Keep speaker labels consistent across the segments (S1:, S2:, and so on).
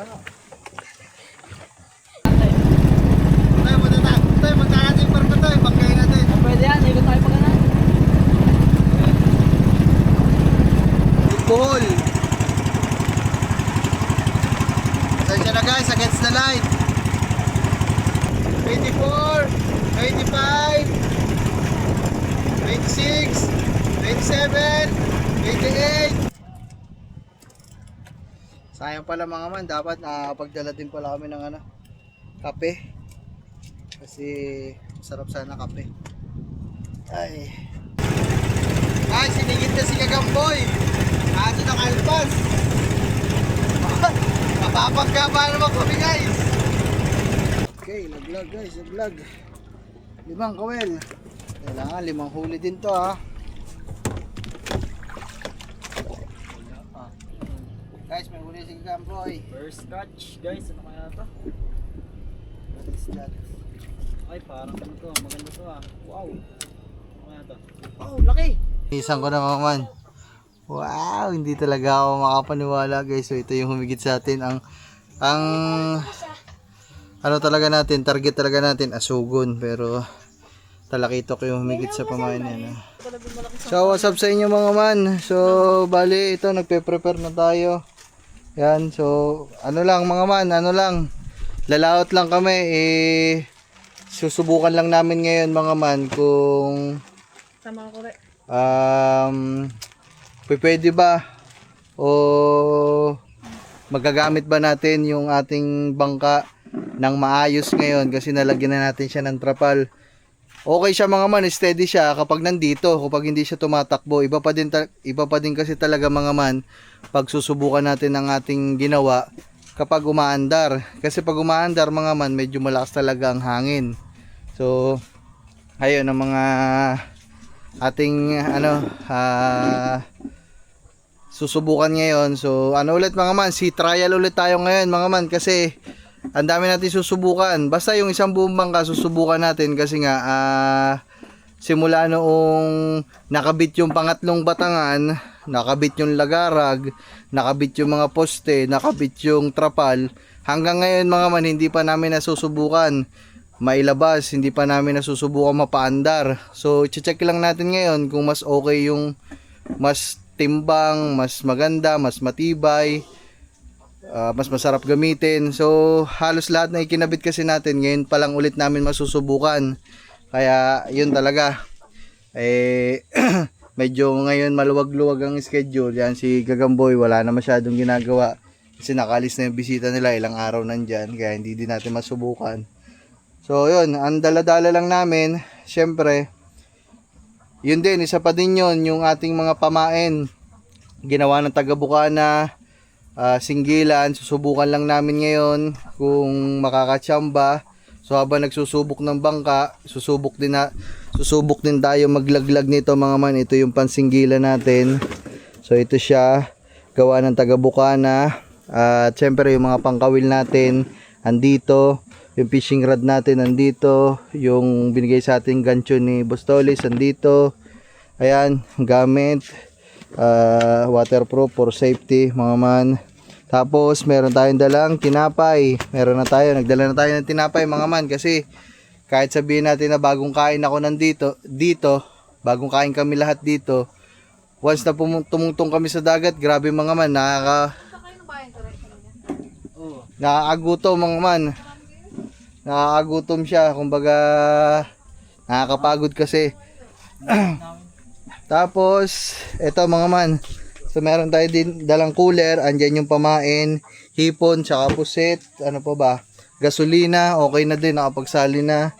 S1: Tayo, punta tayo. Tayo, punta natin yung barko tayo. Pagkain natin.
S2: Pwede yan, ikot tayo pag ganun.
S1: Bohol. Pasensya na guys, against the light. 24, 25, 26, 27, 28. Sayang pala mga man, dapat nakapagdala din pala kami ng kape. Kasi sarap sana kape. Ay, sinigit na si Kagamboy. Ato ng alpas. Mapapagkaba naman kami guys. Okay, laglag guys, laglag. 5 kawel. Kailangan 5 huli din to ha. Guys, may huli si Kagamboy.
S2: First catch, guys. Ano kaya to?
S1: What is that?
S2: Ay, parang ano to. Maganda to ah. Wow. Ano kaya to? Oh, laki!
S1: Isang ko na mga man. Wow, hindi talaga ako makapaniwala guys. So ito yung humigit sa atin ang ano talaga natin, target talaga natin asugon, pero talakito ko yung humigit sa pamain niya. So what's up sa inyo mga man? So bali ito nagpe-prepare na tayo. Yan, so ano lang mga man, lalaot lang kami susubukan lang namin ngayon mga man kung
S2: Sama ko rin.
S1: pwede ba o magagamit ba natin yung ating bangka ng maayos ngayon kasi nalagyan na natin siya ng trapal. Okay siya mga man, steady siya kapag nandito, kapag hindi siya tumatakbo. Iba pa din kasi talaga mga man pag susubukan natin ang ating ginawa kapag umaandar. Kasi pag umaandar mga man, medyo malakas talaga ang hangin. So ayun ang mga ating susubukan ngayon. So ulit mga man, trial ulit tayo ngayon mga man kasi ang dami natin susubukan. Basta yung isang buong bangka susubukan natin kasi nga simula noong nakabit yung pangatlong batangan, nakabit yung lagarag, nakabit yung mga poste, nakabit yung trapal, hanggang ngayon mga man hindi pa namin nasusubukan mailabas, hindi pa namin nasusubukan mapaandar. So i-check lang natin ngayon kung mas okay yung mas timbang, mas maganda, mas matibay, mas masarap gamitin. So halos lahat na ikinabit kasi natin ngayon pa lang ulit namin masusubukan. Kaya yun talaga medyo ngayon maluwag-luwag ang schedule. Yan si Gagamboy wala na masyadong ginagawa kasi nakalis na yung bisita nila, ilang araw nandyan, kaya hindi din natin masubukan. So yun, ang dala-dala lang namin, syempre, yun din, isa pa din yun, yung ating mga pamain, ginawa ng taga-Bukana, singgilan, susubukan lang namin ngayon kung makakatsamba. So habang nagsusubok ng bangka, susubok din tayo maglaglag nito mga man. Ito yung pansinggilan natin. So ito siya, gawa ng taga-Bukana. At syempre yung mga pangkawil natin, andito. Yung fishing rod natin nandito, yung binigay sa ating gancho ni Bostolis andito. Ayan, gamit waterproof for safety mga man. Tapos meron tayong dalang tinapay. Nagdala na tayo ng tinapay mga man kasi kahit sabihin natin na bagong kain ako dito, bagong kain kami lahat dito. Once na tumungtong kami sa dagat, grabe mga man, nakakagutom mga man. Nakakagutom siya, kumbaga nakakapagod kasi. Tapos eto mga man, so meron tayo din dalang cooler, andyan yung pamain, hipon, tsaka puset, ano pa ba, gasolina, okay na din, nakapagsali na.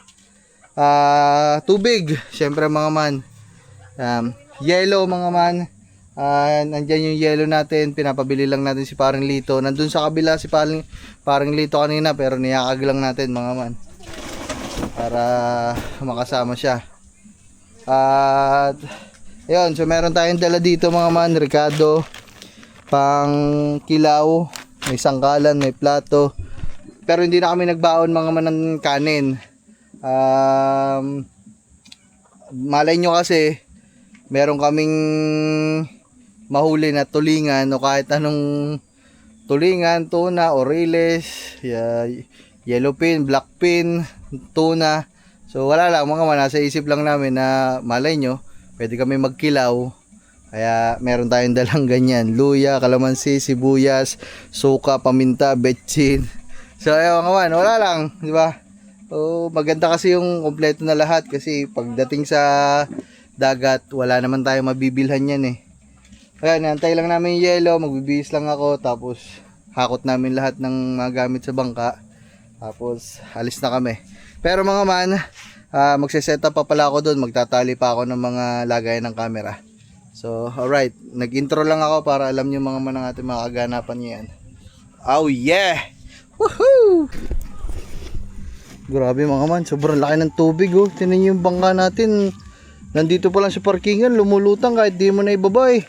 S1: Tubig, syempre mga man, yellow mga man. Andyan yung yellow natin, pinapabili lang natin si Paring Lito. Nandun sa kabila si Paring Lito kanina, pero niyakag lang natin mga man para makasama siya. At yun, so meron tayong dala dito mga man, Ricardo, pang kilaw, may sangkalan, may plato, pero hindi na kami nagbaon mga man ng kanin. Malay nyo kasi meron kaming mahuli na tulingan o kahit anong tulingan, tuna, oreles, yellowfin, blackfin, tuna. So wala lang mga man, nasa isip lang namin na malay nyo, pwede kami magkilaw. Kaya meron tayong dalang ganyan, luya, kalamansi, sibuyas, suka, paminta, betchin. So ayun mga man, wala lang, di ba? So maganda kasi yung kompleto na lahat kasi pagdating sa dagat, wala naman tayong mabibilhan yan eh. Kaya nantay lang namin yung yelo, magbibihis lang ako, tapos hakot namin lahat ng mga gamit sa bangka. Tapos alis na kami. Pero mga man, magse-set up pa pala ako doon, magtatali pa ako ng mga lagay ng camera. So alright, nag-intro lang ako para alam niyo mga man ang ating mga kaganapan niyan. Oh yeah! Woohoo! Grabe mga man, sobrang laki ng tubig oh. Tingnan niyo yung bangka natin. Nandito pa lang sa parkingan, lumulutang kahit di mo na ibaba eh.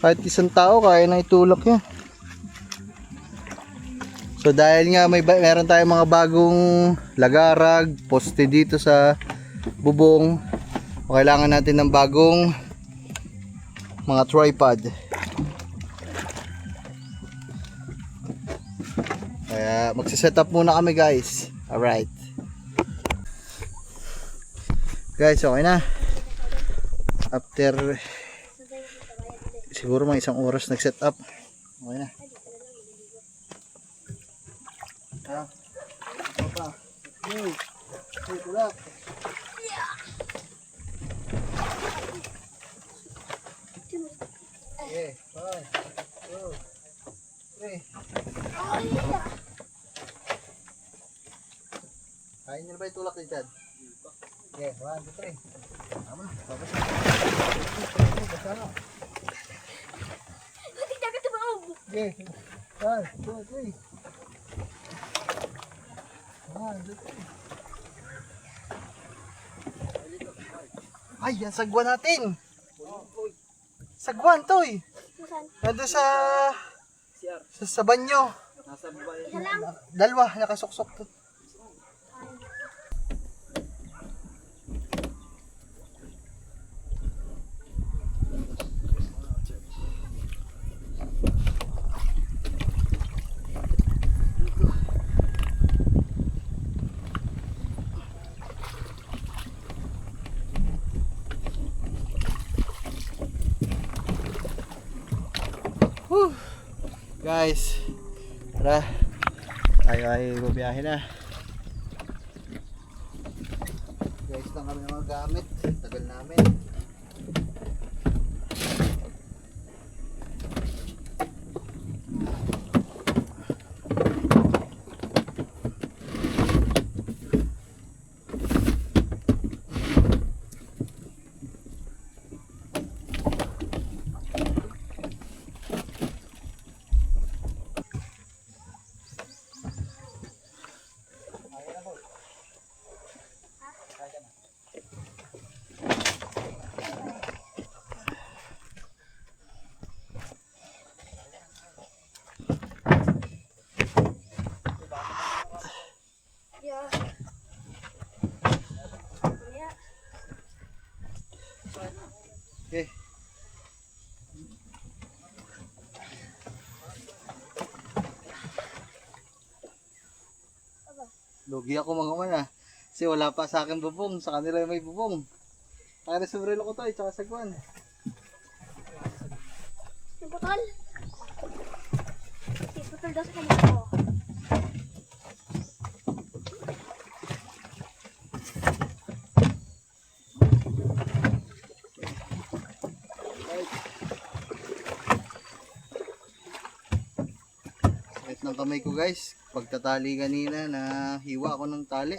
S1: Kahit isang tao kaya na itulak niya. So dahil nga meron tayong mga bagong lagarag, poste dito sa bubong, kailangan natin ng bagong mga tripod. Kaya magsiset up muna kami guys. Alright. Guys, okay na. After siguro mga isang oras nag-set up. Okay na. Papa. Hey. Hey, tulak. Okay, 5, 2, 3. Kain niyo na ba yung tulak ni Chad? Okay, 1, 2, 3. Tama na, tapos na. Basta na. Okay, 1, 2, 3. 1, 2, 3. Ay, yan sagwan natin. Sagwan, toy. Nandun sa banyo.
S2: Nasa babae.
S1: Dalawa, nakasuksok to. Guys, tara, tayo ay bubiyahe na. Guys, lang kami ng mga gamit, tagal namin. Okay. Lugi ako mga man ah. Kasi wala pa sa akin bubong. Sa kanila may bubong. Kaya sombrero ko to eh. Tsaka sagwan.
S3: Putol. Putol daw sa kanila ko.
S1: Sakit ng kamay ko guys. Pagtatali kanina na hiwa ako ng tali.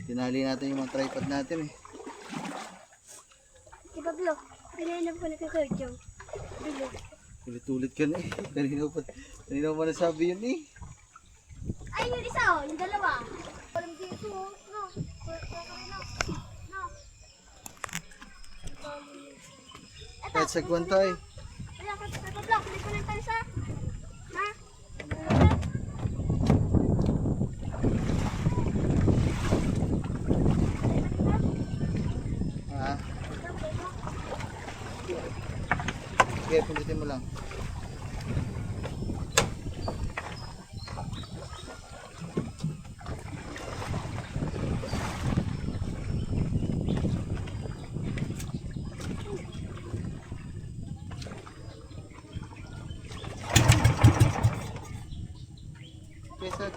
S1: Tinali natin yung mga tripod natin eh.
S3: Si Pablo, pinainom ko na kay Jong. Bilo.
S1: Ulit-ulit ka na eh. Kanina pa nasabi yun eh.
S3: Ay, yung isa oh, yung dalawa. Walang dito, no. No.
S1: Kahit sagwan tayo.
S3: Wala ka sa Pablo, kulit ko lang tayo sa. Ha?
S1: Ah. Sige, pindutin mo lang.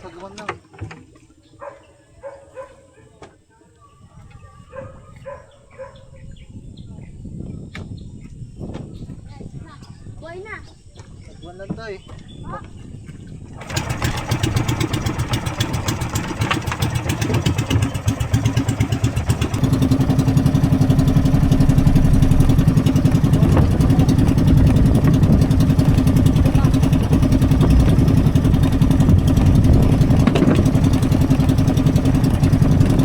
S1: Sagwan lang.
S3: Boy na.
S1: Sagwan lang to eh.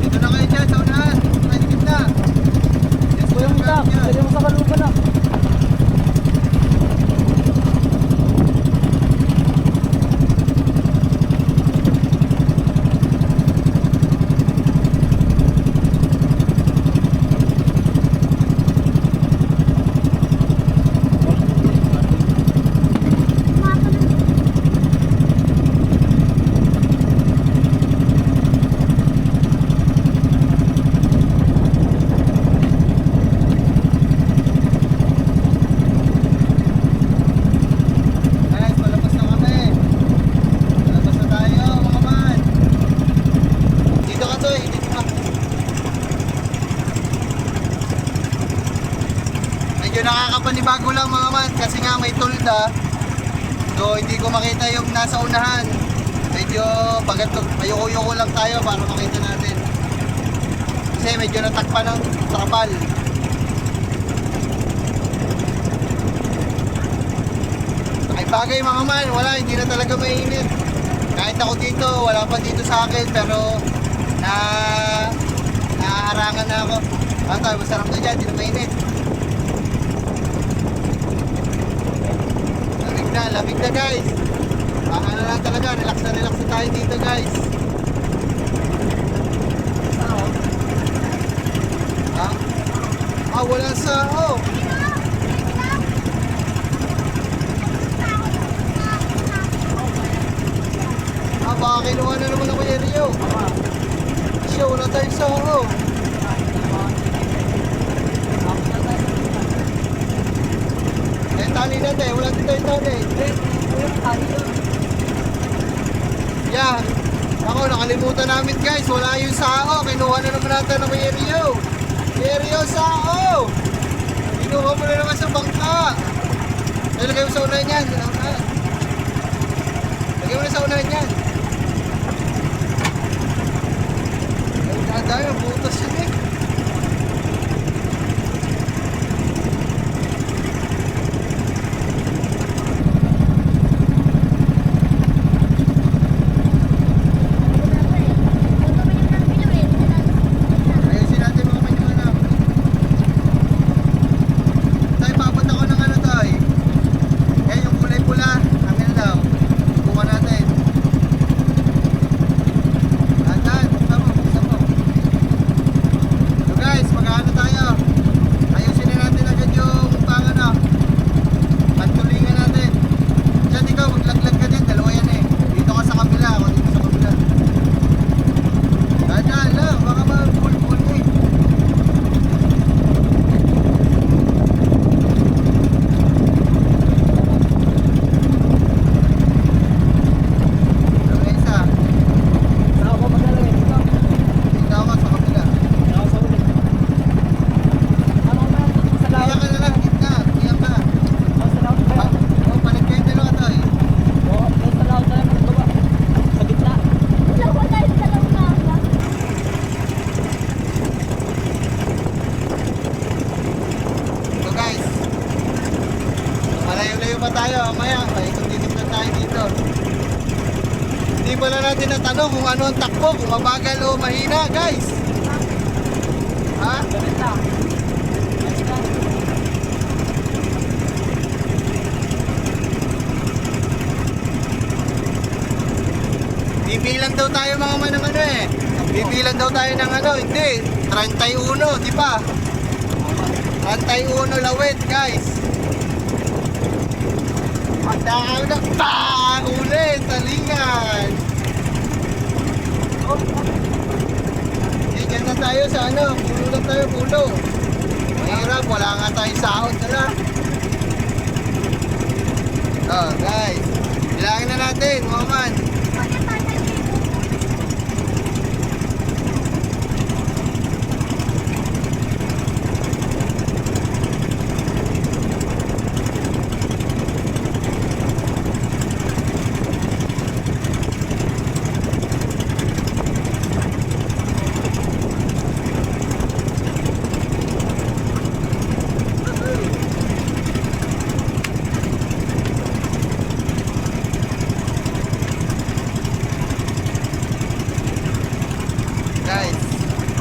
S1: Dito na kayo dyan sa unahan. Ay, dikit na. Yes,
S2: Kuya mo lang,
S1: dyan.
S2: lagyan mo sa kalupa lang.
S1: Guys, palabas na kami. Palabas na tayo, mga man. Dito ka to eh, dito ka. Medyo nakakapanibago lang mga man kasi nga may tulda. So hindi ko makita yung nasa unahan. Medyo ayoko-yoko lang tayo para makita natin. Kasi medyo natakpan ng trapal. Ay bagay mga man, wala, hindi na talaga mainit. Kahit ako dito, wala pa dito sa akin, pero nahaharangan na ako. Tayo, masarap na dyan, hindi na mainit. Lamig na guys. Baka na lang talaga, relax na tayo dito guys. Ha? Ah, wala sa, oh. Ah, baka kinuha na naman ako yung Rio. Siya, wala tayong saho. Eh, tali natin. Wala din tayong tali. Yeah. Ako, nakalimutan namin guys. Wala yung saho. Kinuha na naman natin ng Rio. Rio, saho! Kinuha mo na naman sa bangka. Lagay mo sa unahan yan. Lagay mo na sa unahan yan. Ay, dahil ang butas yun eh. Ayusin natin mga kanyang anak. Tay, papunta ko ng ano tay. Eh, yung kulay pula. Amin daw. Buka natin. Andan, buksan mo. So guys, mag-ano tayo. Ayusin na natin agad yung pangano. Pagtulingan natin. Diyan ikaw, maglaglag ka din. Dalawa yan eh. Dito ka sa kabila. Ako dito sa kabila. Andan lang, baka ma-pull eh. Ano na isa?
S2: Saan ako magaling?
S1: Dito ako sa kabila.
S2: Ako sa ulit. Ano ba? Sa
S1: Kaya
S2: laot.
S1: ka na lang, gitna. Kaya ka.
S2: Sa laot ba?
S1: Oh, palit kayo dalawa tayo.
S2: Oo, sa laot na lang. Baba. Sa gitna.
S3: Dalawa tayo sa dalawa.
S1: So guys, malayo-layo pa tayo. Mamaya, paikot-ikot na tayo dito. Hindi pala natin natanong kung ano ang takbo, kung mabagal o mahina, guys. Ha?
S2: Ganit na. Ganit na.
S1: Bibilang daw tayo mga man ng ano eh. Bibilang daw tayo ng ano, hindi. 31, di ba? 31 lawit, guys. Ang dami na. Bang! Ulit! Talingan! Okay, dyan na tayo sa ano. Pulo lang tayo, pulo. Mahirap, wala nga tayong sahod. Tara. Oh, guys. Bilangin na natin, mga man.
S3: Pagkat tayo dito.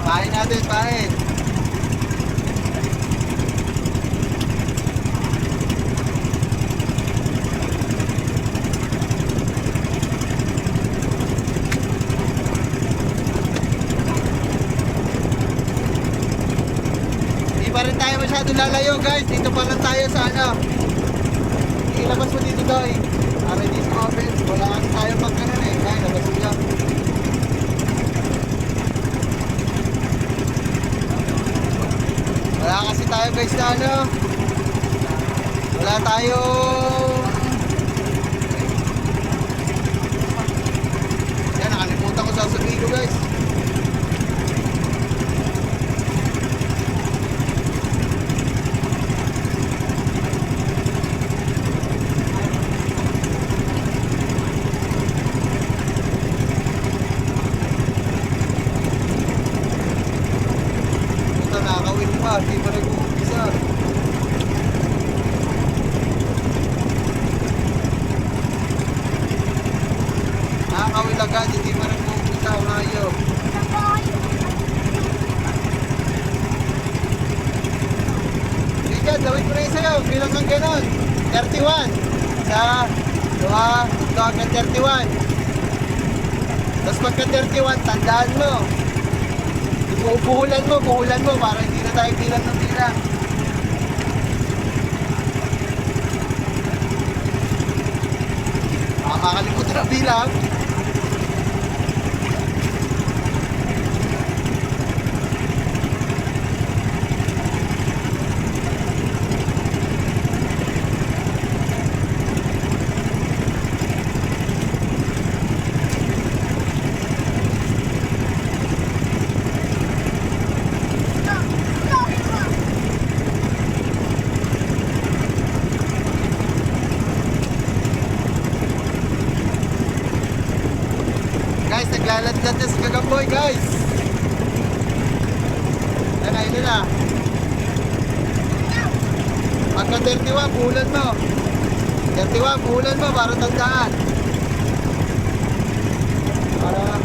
S1: Pain natin, pain. Hindi pa rin tayo masyado lalayo guys. Dito pa lang tayo sa ano. Ilabas mo dito daw eh. Para hindi sumabit. Wala kasi tayo pagkanan eh. Kaya labas mo dyan. Wala kasi tayo guys na ano. Wala tayo. Yan, nakalimutan ko sasabihin ko guys. Ito nakakawin pa, di pa nag-uumpisa. Nakakawin agad, hindi pa nag-uumpisa ang hayop. Sige dyan, gawin ko na yung sayo, bilang kang ganon. 31. Isa, dua, ito hanggang 31. Tapos pagka 31, tandaan mo. Buhulan mo para hindi na tayo bilang ng bilang. Makakalimutan na bilang. Guys, naglaladlad na si Gagamboy guys. Ano yun na. Pagka 31, buhulan mo. 31, buhulan mo para tandaan. Para...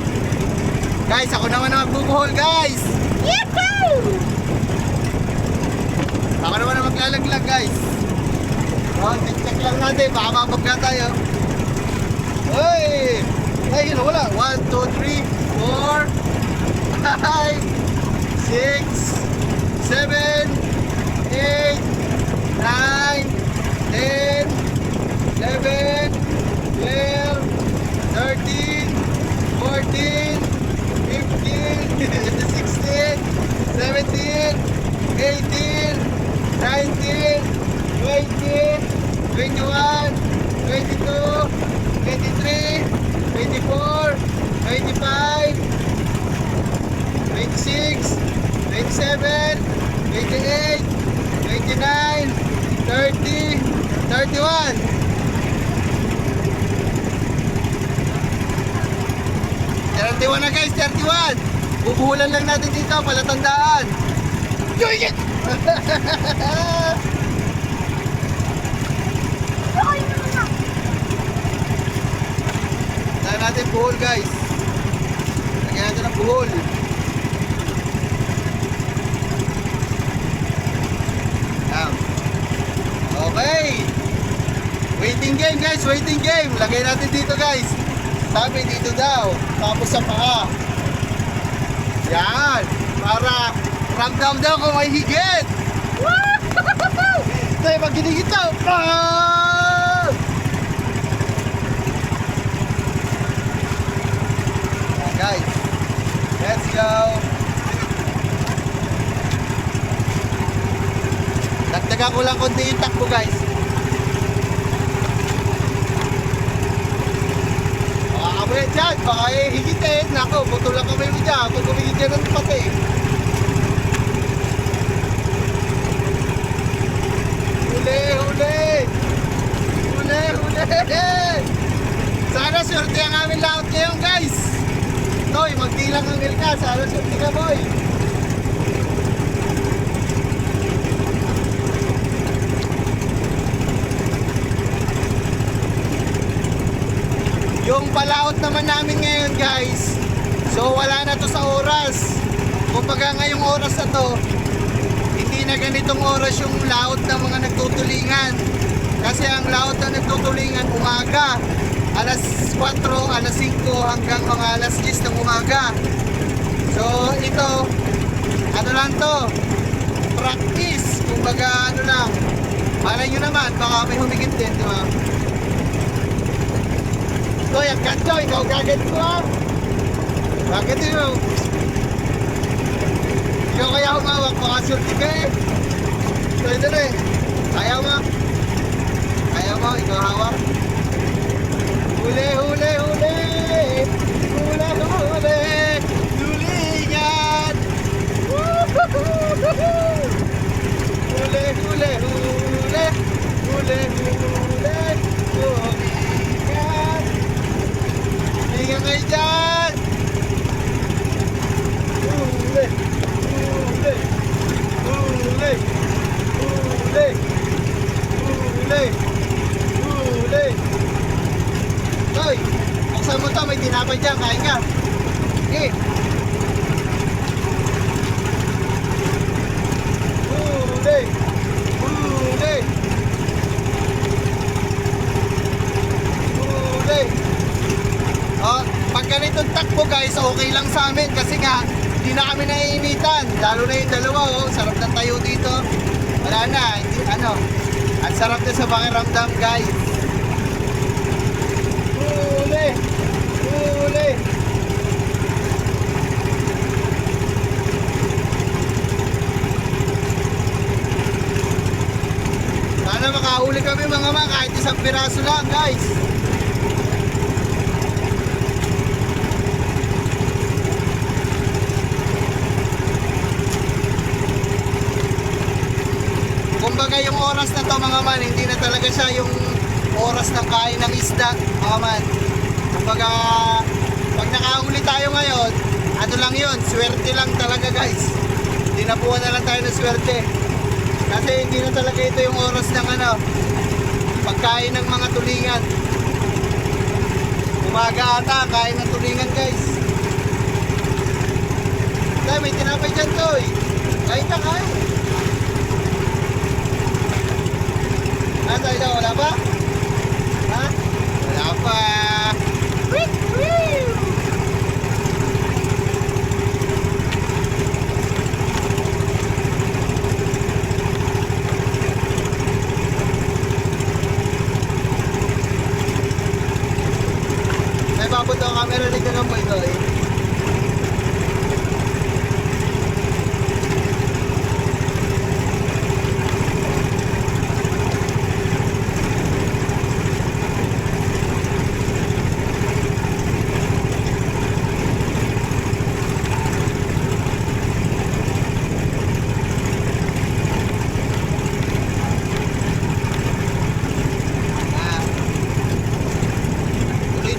S1: Guys, ako naman na magbubuhol guys. Yahoo! Ako naman na maglalaglag guys. Oh, check lang natin, baka mabagka tayo. Uy! Ay, yun, wala. 1, 2, 3, 4, 5, 6, 7, 8, 9, 10, 11, 12, 13, 14, 15, 16, 17, 18, 19, 20, 21, 22, 23, 24, 25, 26, 27, 28, 29, 30, 31. 31 na guys, 31. Bubuhulan lang natin dito, palatandaan. Joy it! Lagyan natin buhol guys. Lagyan natin ang buhol. Yan. Okay. Waiting game guys, waiting game. Lagyan natin dito guys. Sabi dito daw. Tapos sa paa. Yan. Para ramdam daw kung may higit. Tayo maghinigit daw. Guys, let's go. Dagdagan ko lang konti yung takbo guys. Baka kami dyan, baka higitin. Nako, buto lang kami mo dyan. Kung kumigit dyan ng pati. Huli, huli. Huli, huli. Sana swerte ang aming laot ngayon guys. Toy, magdilang ang ka. Sana swerte ka boy. Yung palaot naman namin ngayon guys. So wala na to sa oras. Kumbaga ngayong oras na to, hindi na ganitong oras yung laot ng mga nagtutulingan. Kasi ang laot na nagtutulingan umaga, alas 4, alas 5 hanggang mga alas 10 ng umaga. So ito, ano lang to, practice. Kumbaga ano lang, malay nyo naman, baka may humigit din, di ba? Toy, ang ganto, ikaw gagad ko ha. Bakit yun? Ikaw kaya humawak, baka sulti ka eh. Toy, dali. Ayaw mo. Ayaw mo, ikaw hawak. Huli, huli, huli. Huli, huli. Tulingan. Huli, huli, huli. Huli, huli. Tulingan. Tingnan kayo dyan. Huli, huli. Huli. Huli. Huli. Huli. Toy, buksan mo to, may tinapay dyan, kain ka. Okay. Huli. Huli. Huli. Oh, pag ganitong takbo guys, okay lang sa amin kasi nga, hindi na kami naiinitan. Lalo na yung dalawa, oh, sarap ng tayo dito. Wala na, hindi, ano, ang sarap na sa pakiramdam guys. Huli! Huli! Sana makahuli kami mga kahit isang piraso lang guys. Kumbaga yung oras na to mga man, hindi na talaga siya yung oras ng kain ng isda mga man. Kumbaga pag nakahuli tayo ngayon, ano lang yun, swerte lang talaga guys. Dinapuan na lang tayo ng swerte. Kasi hindi na talaga ito yung oras ng ano, pagkain ng mga tulingan. Umaga ata, kain ng tulingan guys. Dahil may tinapay dyan to eh. Kain ka, kain. Tayo daw, wala pa? Ha? Wala pa. May babot ang camera ni Gagamboy ito eh.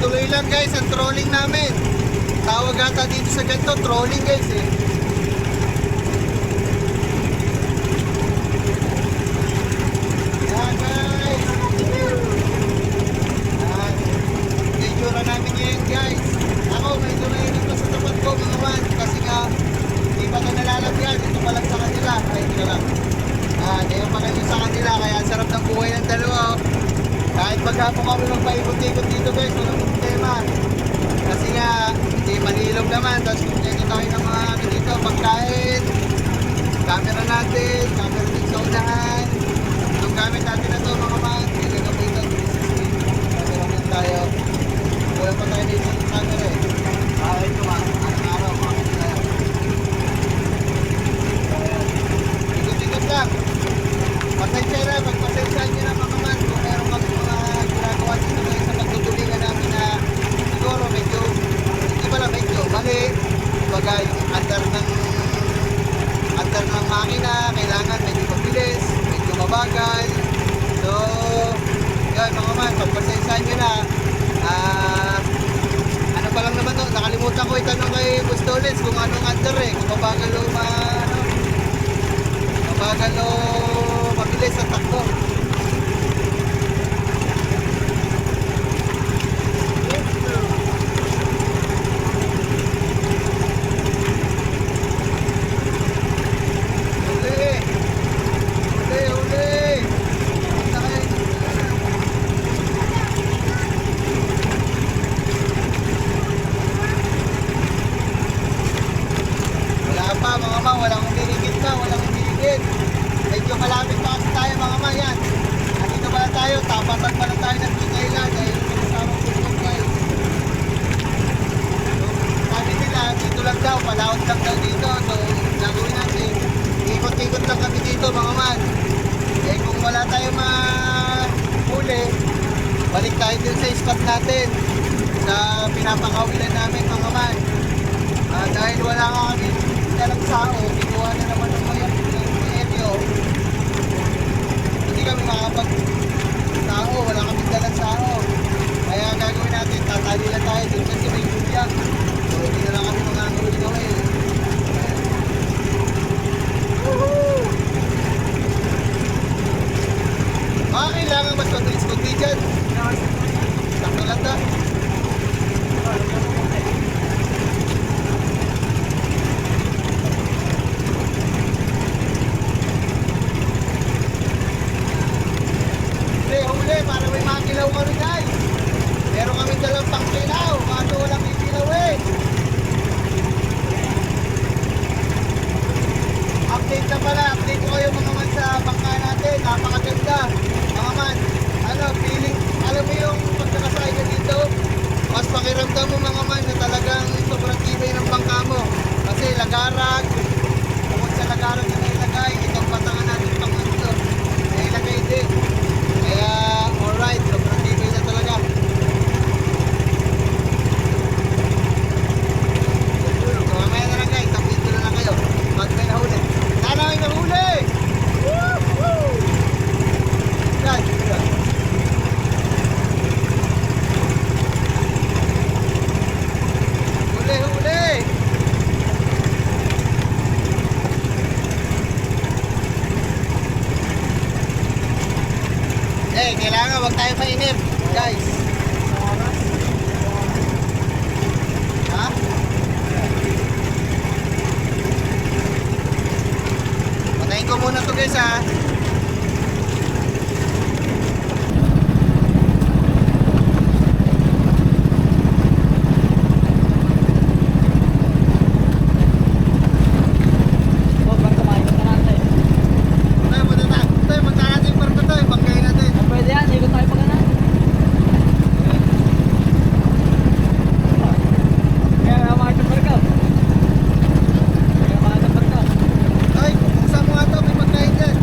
S1: Tuloy lang guys ang trolling namin. Tawag ata dito sa ganito, trolling guys eh. Yan guys. Yan. Itsura namin ngayon guys. Ako medyo mainit na sa tapat ko mga man. Kasi nga hindi pa ito nalalagyan. Ito pa lang sa kanila. Ay ito na lang. Ngayon pa lang yung sa kanila. Kaya ang sarap ng buhay ng dalawa. Kahit maghapon kami magpaikot-ikot dito guys, walang problema. Kasi nga, hindi manilog naman. Tapos kumpleto tayo ng mga ano dito, pagkain, camera natin, camera din sa unahan. Itong gamit natin na ito mga man, hindi ka po ito, camera din tayo. Wala pa tayo dito ng camera eh. Ito ma, araw-araw mga tayo. Ikot-ikot lang. Pasensya na, pagpasensya nyo na mga man, kung meron kami mga ginagawa dito ngayon sa pagtutulingan namin na siguro medyo, hindi pala medyo, mali. Kumbaga yung andar ng makina, kailangan medyo mabilis, medyo mabagal. So, yun mga man, pagpasensya nyo na, ano pa lang naman to, nakalimutan ko itanong kay Bustoles kung anong andar eh, kung mabagal o mabagal o mabilis sa takbo. balik tayo dun sa spot natin. Sa pinapakawilan namin mga man. Dahil wala nga kami dalang sao, kinuha na naman ng mga eryo. Hindi kami makapag-sao, wala kami dalang sao. Kaya gagawin natin, tatali lang tayo dun kasi may lubya. So hindi na lang kami makakawin gawin. Kailangan mas mabilis kundi dyan. Sakto lang na. Huli, para may makilaw kami guys. Meron kami dalang pangkilaw, kaso walang ikilaw eh. Update na pala, update ko kayo mga man sa bangka natin, napakaganda. Mga man, feeling, alam mo yung pagkakasakay ka dito, mas pakiramdam mo mga man na talagang sobrang tibay ng bangka mo. Kasi lagarag, bukod sa lagarag na nailagay, itong patangan natin pang ito, nailagay din. Kaya, alright, sobrang tibay na talaga. So, mamaya na lang guys, update ko na lang kayo. Pag may nahuli. Sana may nahuli! Woo! Yan, yan. Huli, huli! Kailangan wag tayo mainip, guys. Ha? Patayin ko muna to guys ha.
S2: Oh, basta makikita natin.
S1: Tayo, punta natin yung parto to, pagkain natin.
S2: Pwede yan, ikot tayo pa ganan. Kaya makikita barko. Kaya makikita barko.
S1: Ay, buksan mo nga to, may pagkain dyan.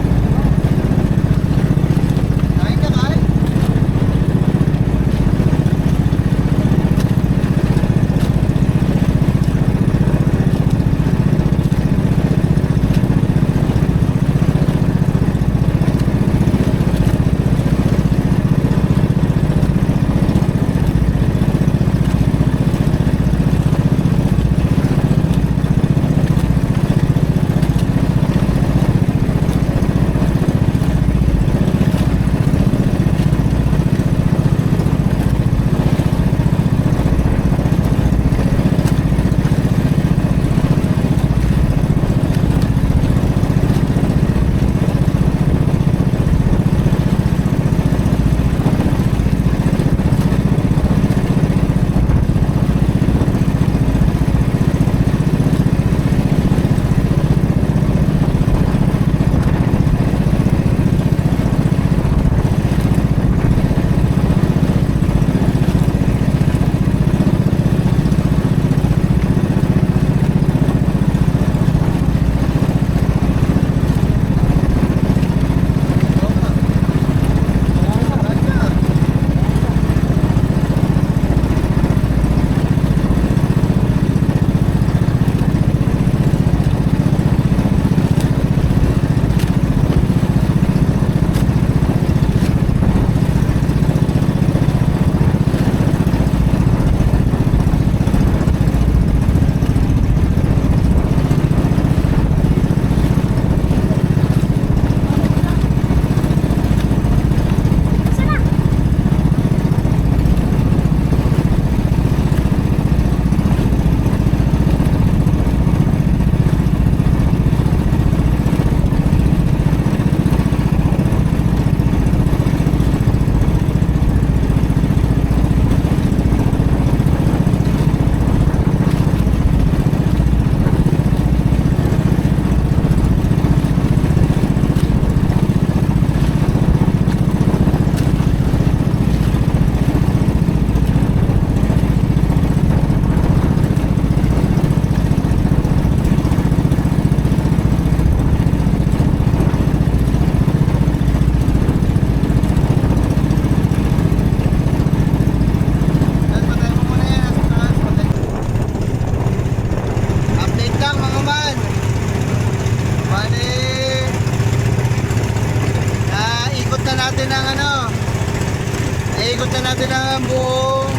S1: ang buong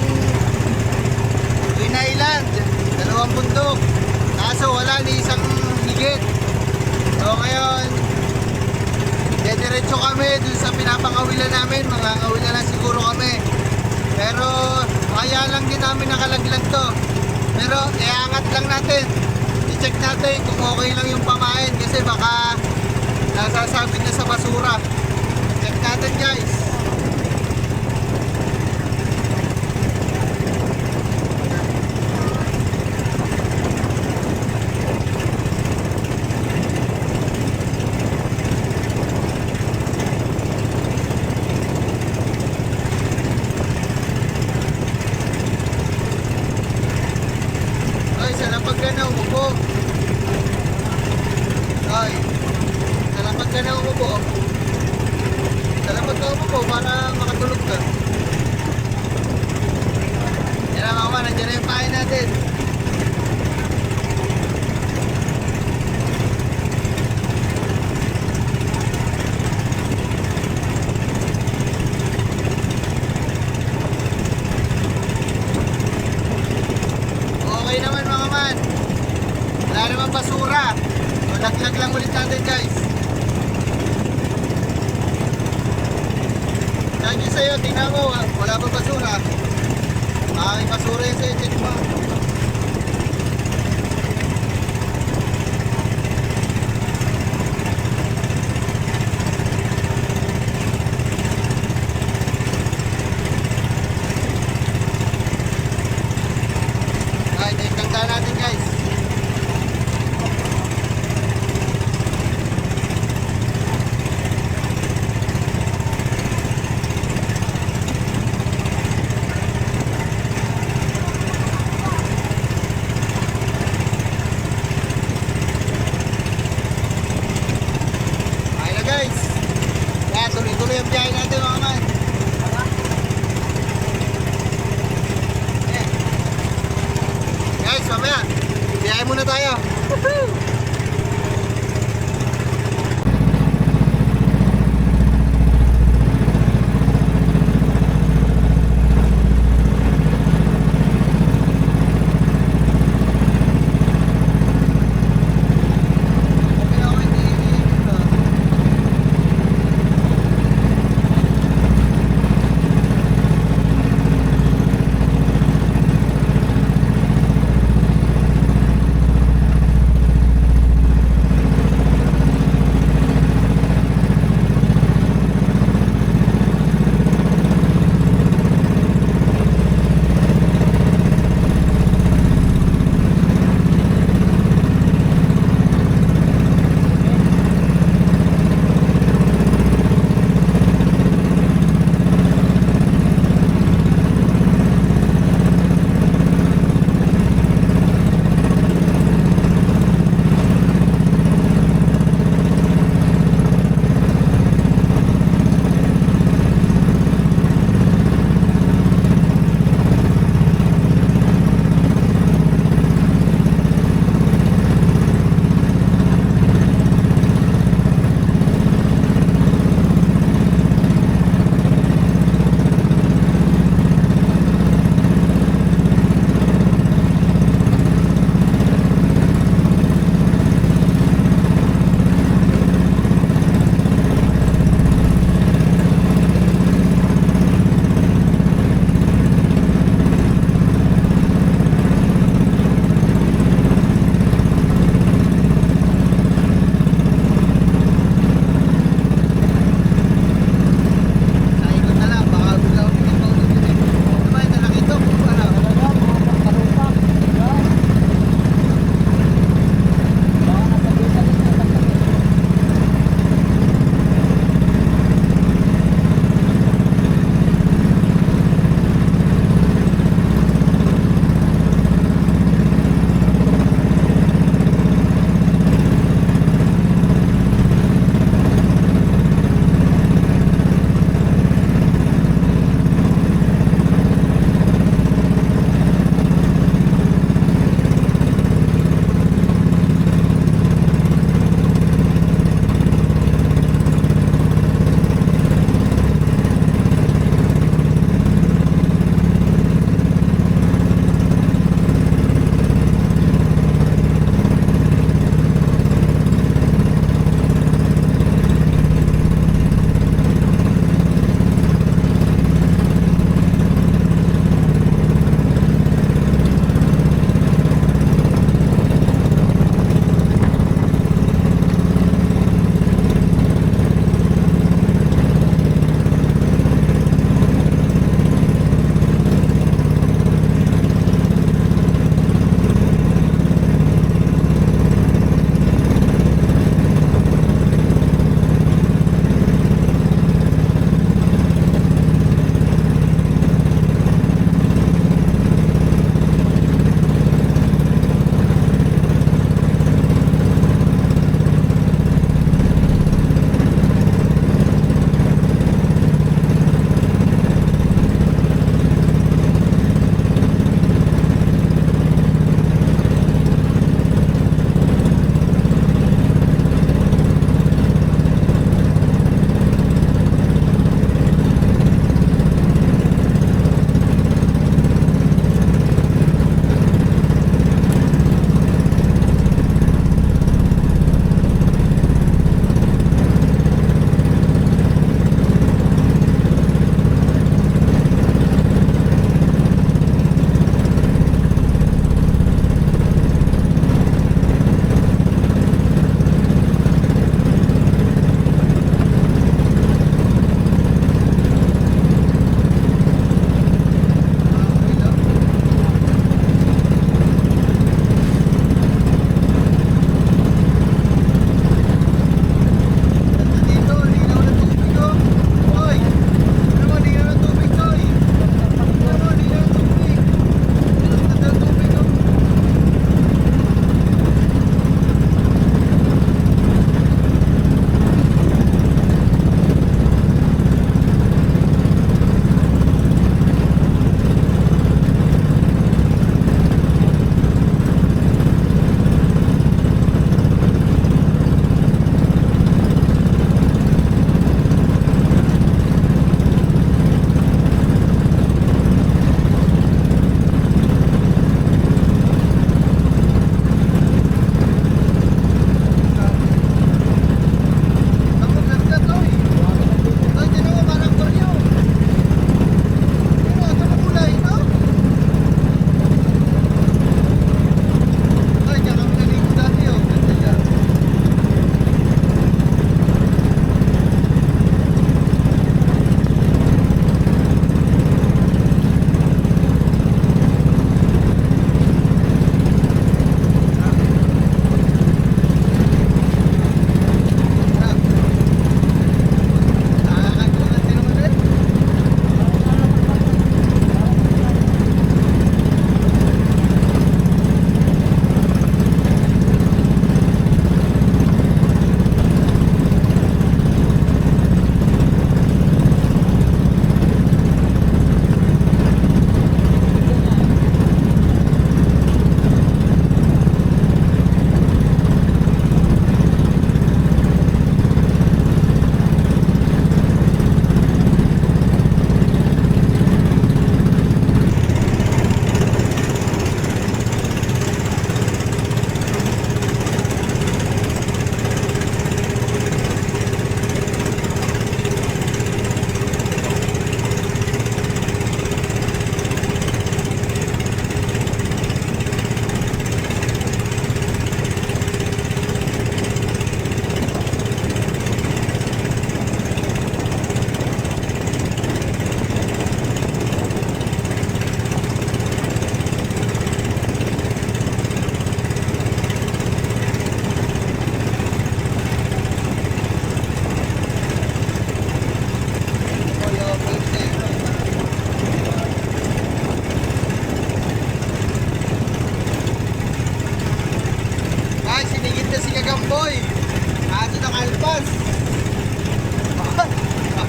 S1: Queen Island. 2 bundok. Kaso wala ni isang higit. So ngayon, dediretso kami dun sa pinapakawilan namin. Mga kawilan lang siguro kami. Pero kaya lang din namin nakalaglag to. Pero iangat lang natin. I-check natin kung okay lang yung pamain kasi baka nasasabit na sa basura. Check natin guys. Ay, sa lapag ka na umupo. Ay, sa lapag ka na umupo. Sa lapag ka umupo para makatulog ka. Yan na mama, nandiyan na yung pain natin. Okay naman mga man. Wala naman basura. So, laglag lang ulit natin guys. Sabi sa'yo, tingnan mo, wala pa basura. May basura yun sa'yo, check mo. Ay, tanggal natin guys. Okay na guys. Kaya tuloy-tuloy ang biyahe natin mga man. Guys, mamaya, biyahe muna tayo.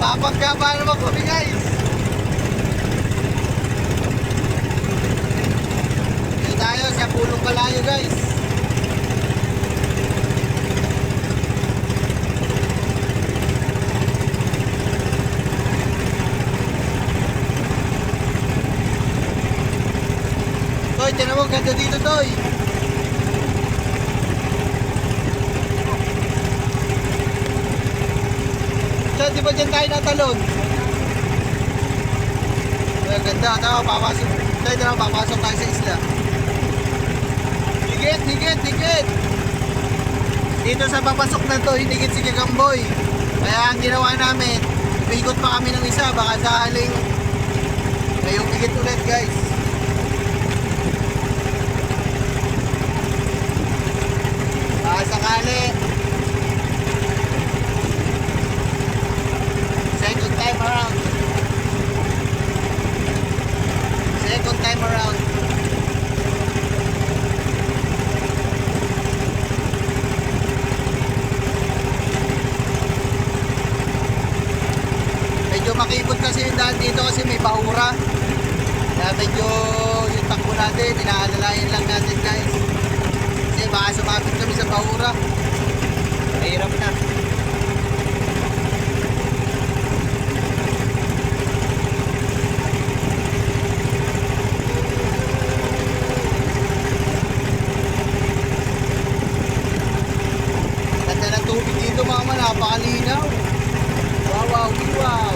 S1: Papagkaba naman kami guys. Dito tayo sa Pulong Kalayo guys. Toy, tinan mo, ganda dito Toy. So, di ba dyan tayo natalon? Ay, ganda. Tama, papasok. Tayo na, papasok tayo sa isla. Higit, higit, higit. Dito sa papasok na to, hinigit si Gagamboy. Kaya ang ginawa namin, ikot pa kami ng isa. Baka sakaling ngayong higit ulit guys. Baka sakali. Second time around. Second time around. Medyo makipot kasi yung daan dito kasi may bahura. Kaya medyo yung takbo natin, inaalalayan lang natin guys. Kasi baka sumapit kami sa bahura. Mahirap na. Ganda ng tubig dito mga man, napakalinaw. Wow, wow, wow.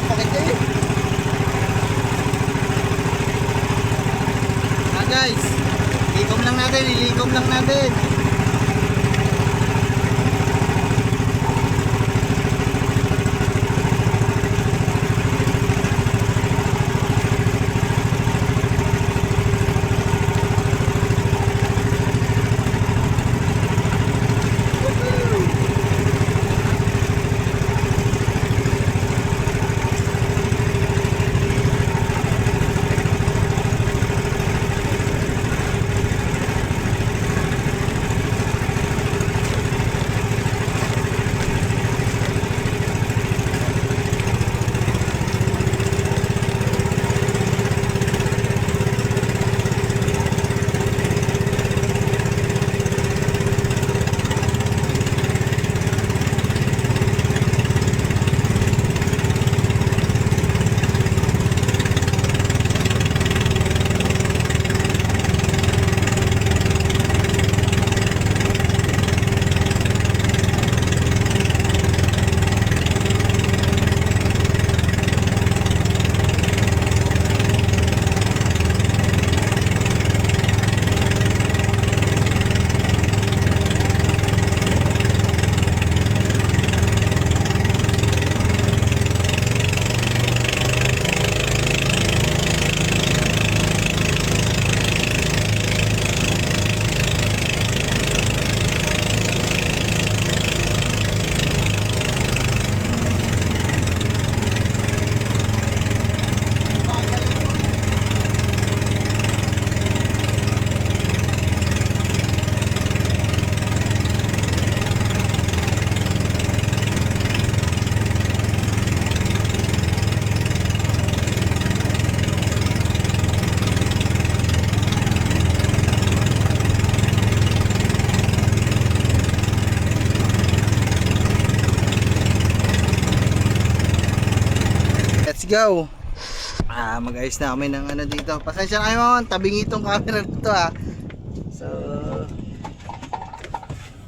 S1: Napakapakit niya eh. Guys, likom lang natin, ilikom lang natin. Go. Mag-ayos na kami ng ano dito. Pasensya na kayo mga tabingi itong camera na ito ha. So,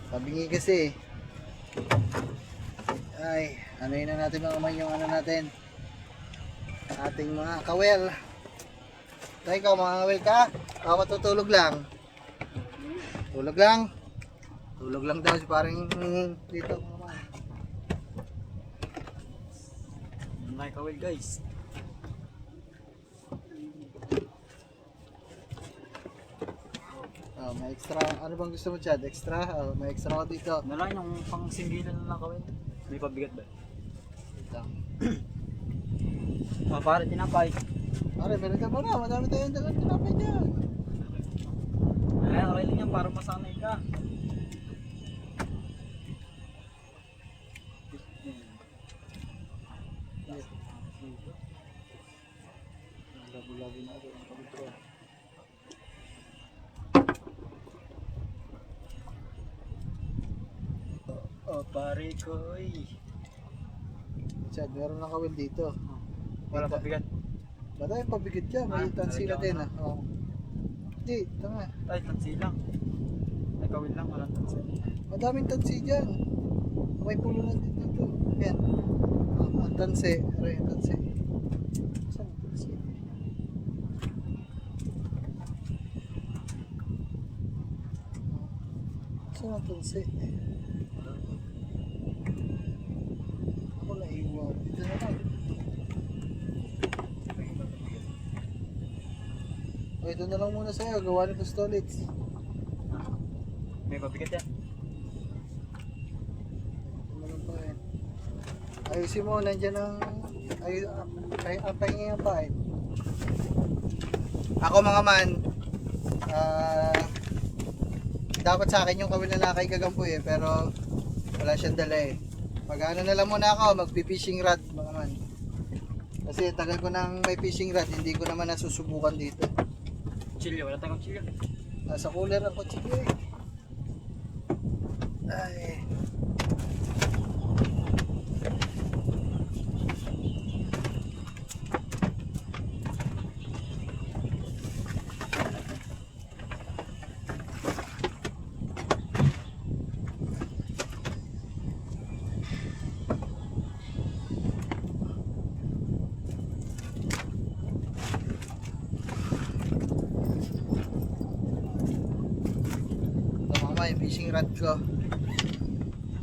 S1: tabingi kasi. Ay, ano yun na natin mga man yung ano natin. Ating mga kawel. Tayo ikaw mga kawel ka? Ako matutulog lang. Tulog lang. Tulog lang daw si parang dito.
S2: Mga kawil guys.
S1: Oh, may extra. Ano bang gusto mo, Chad? Extra? Oh, may extra ako dito.
S2: Nalang yung pang singgilan na lang kawil. May pabigat ba?
S1: Ito.
S2: Mga pare, tinapay.
S1: Pare, meron ka ba na? Madami tayong dalang tinapay dyan.
S2: Ay, okay lang yan para masanay ka.
S1: Labo-labo na ito ang kabutro.
S2: Oh, pare ko.
S1: Chad, meron na kawil dito.
S2: Wala pabigat.
S1: Bata yung pabigat dyan. May tansila din ah. Oh. Hindi, tanga.
S2: Ay, tansi lang. Ay, kawil lang. Walang tansi.
S1: Madaming tansi dyan. May pulo na din dito. Yan. Oh, ang tansi. Aray, ang tansi. Saan ang tansi? Saan ang tansi? Ako naiwan. Dito na lang. O, ito na lang muna sa'yo. Gawa nito stolits.
S2: May pabigat yan.
S1: Ayusin mo, nandyan ang pahingin ang bahay. Ako mga man, dapat sa akin yung kawil na kay Gagamboy pero wala siyang dala eh. Pag ano na lang muna ako, magpi-fishing rod mga man. Kasi tagal ko nang may fishing rod, hindi ko naman nasusubukan dito.
S2: Chilyo, wala tayong chilyo.
S1: Nasa cooler ang kutsilyo eh. Ay. mga yung fishing rod ko.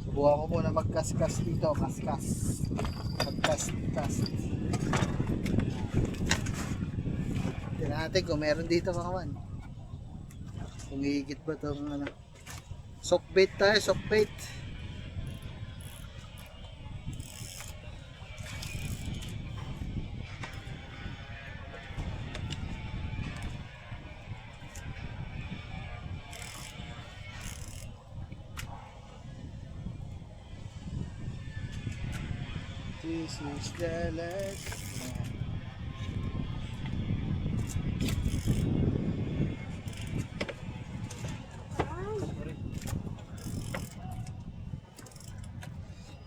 S1: Subukan ko muna magkaskas dito. Kaskas. Magkaskas. Tignan natin kung meron dito mga man. Kung higit ba itong ano. Sock bait tayo, sock bait. This is the last.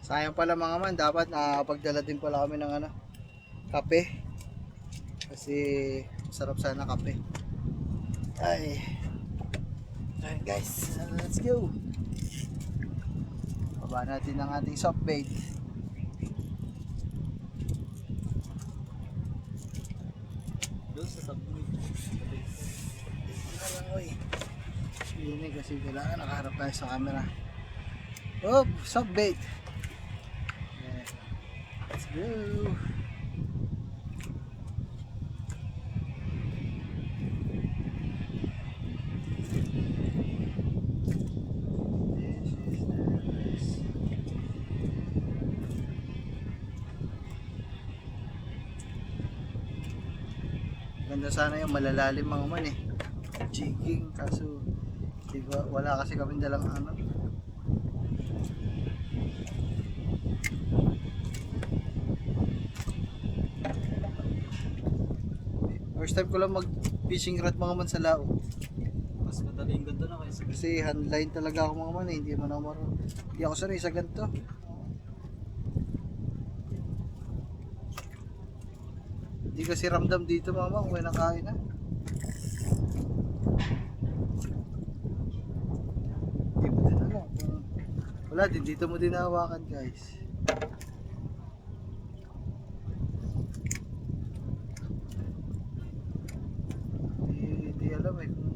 S1: Sayang pala mga man, dapat nakapagdala din pala kami ng ano, kape. Kasi sarap sana kape. Ay. Alright guys, let's go. Baba natin ang ating soft bait.
S2: Doon sa subway.
S1: Ito lang oy. Yun kasi kailangan nakaharap tayo sa camera. Oh, soft bait. Yeah. Let's go. Ganda sana yung malalalim mga man eh. Jigging kaso diba, wala kasi kami dalang ano. First time ko lang mag fishing rod mga man sa lao.
S2: Mas madali yung ganito na
S1: Kasi handline talaga ako mga man eh. Hindi man ako marunong. Hindi ako sanay sa ganito. Hindi kasi ramdam dito mga man kung may nakain na. Hindi mo din alam. Wala din, dito mo din nahawakan guys. Hindi alam eh kung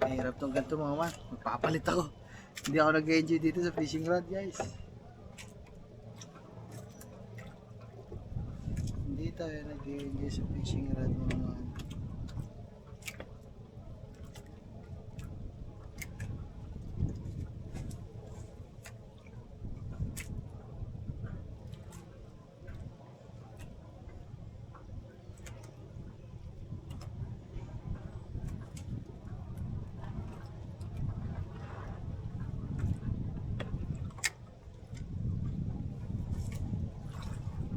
S1: mahirap tong ganito mga man. Magpapalit ako. Hindi ako nag-enjoy dito sa fishing rod guys. Hindi tayo nag-enjoy sa fishing rod mga man.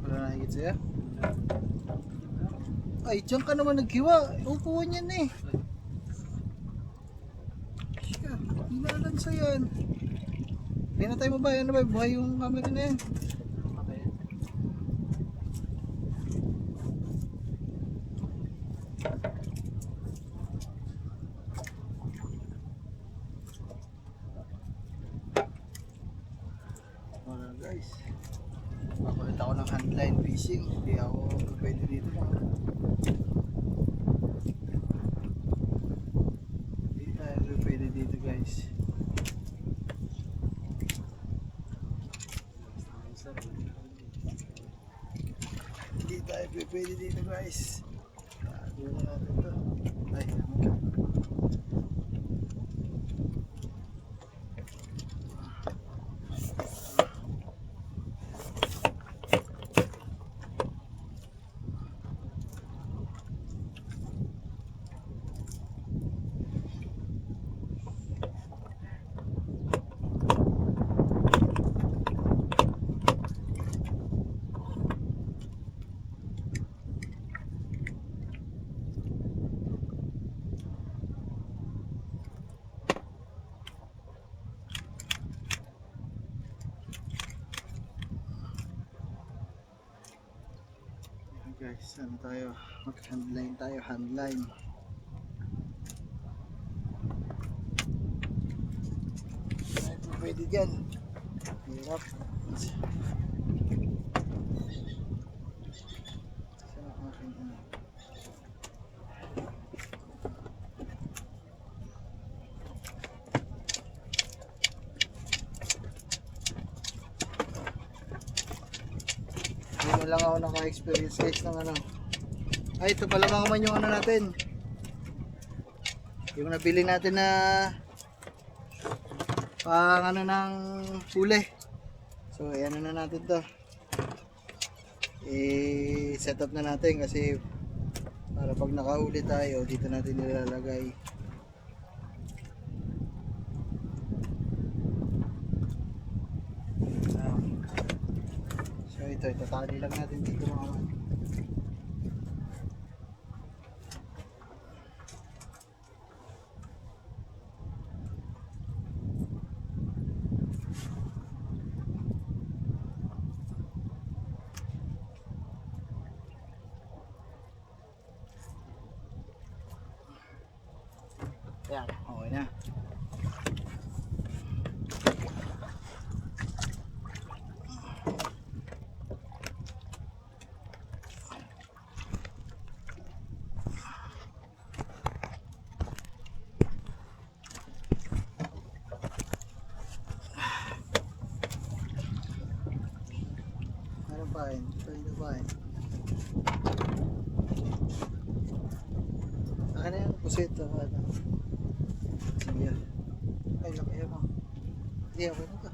S1: Wala nakikita sa'yo? Ay, dyan ka naman naghiwa. Upuan yan eh. Siya, nilalansa yan. Hindi na tayo mabay. Ano ba? Buhay yung camera na yan. Wala guys. Papalit ako ng handline fishing. Hindi ako pwede dito lang. Hindi tayo pwede dito guys. Hindi tayo pwede dito guys. Tago na natin ito. Ay, guys, ano tayo? Mag-handline tayo, handline. Ito pwede dyan. Hirap. Sa akin ano. Hindi lang ako naka-experience guys ng ano. Ay, ito pala mga man yung ano natin. Yung nabili natin na pang ano ng huli. So, ayan na natin to. I-set up na natin kasi para pag nakahuli tayo, dito natin nilalagay. So, ito, itatali lang natin dito mga man. Yan, okay na. Ano pa yun? Pwede pa yun? Akin na yan, pusit. Ano? Sige. Ay, laki yan mo. Hindi, okay na to.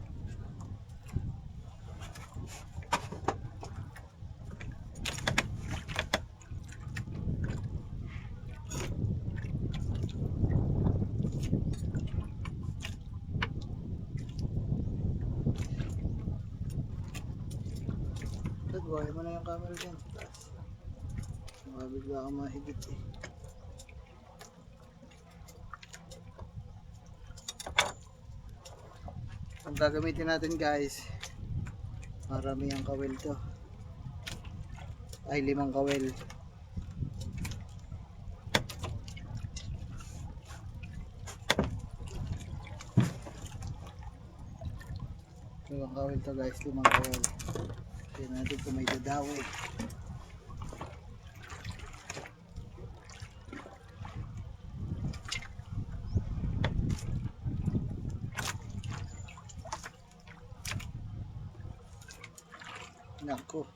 S1: Tad, buhay mo na yung camera dyan. Mabigla ka mahigit eh. Ang gagamitin natin guys, marami ang kawel to. Ay, 5 kawel. Limang kawel to guys, 5 kawel. Tignan natin kung may dadawi. Nako,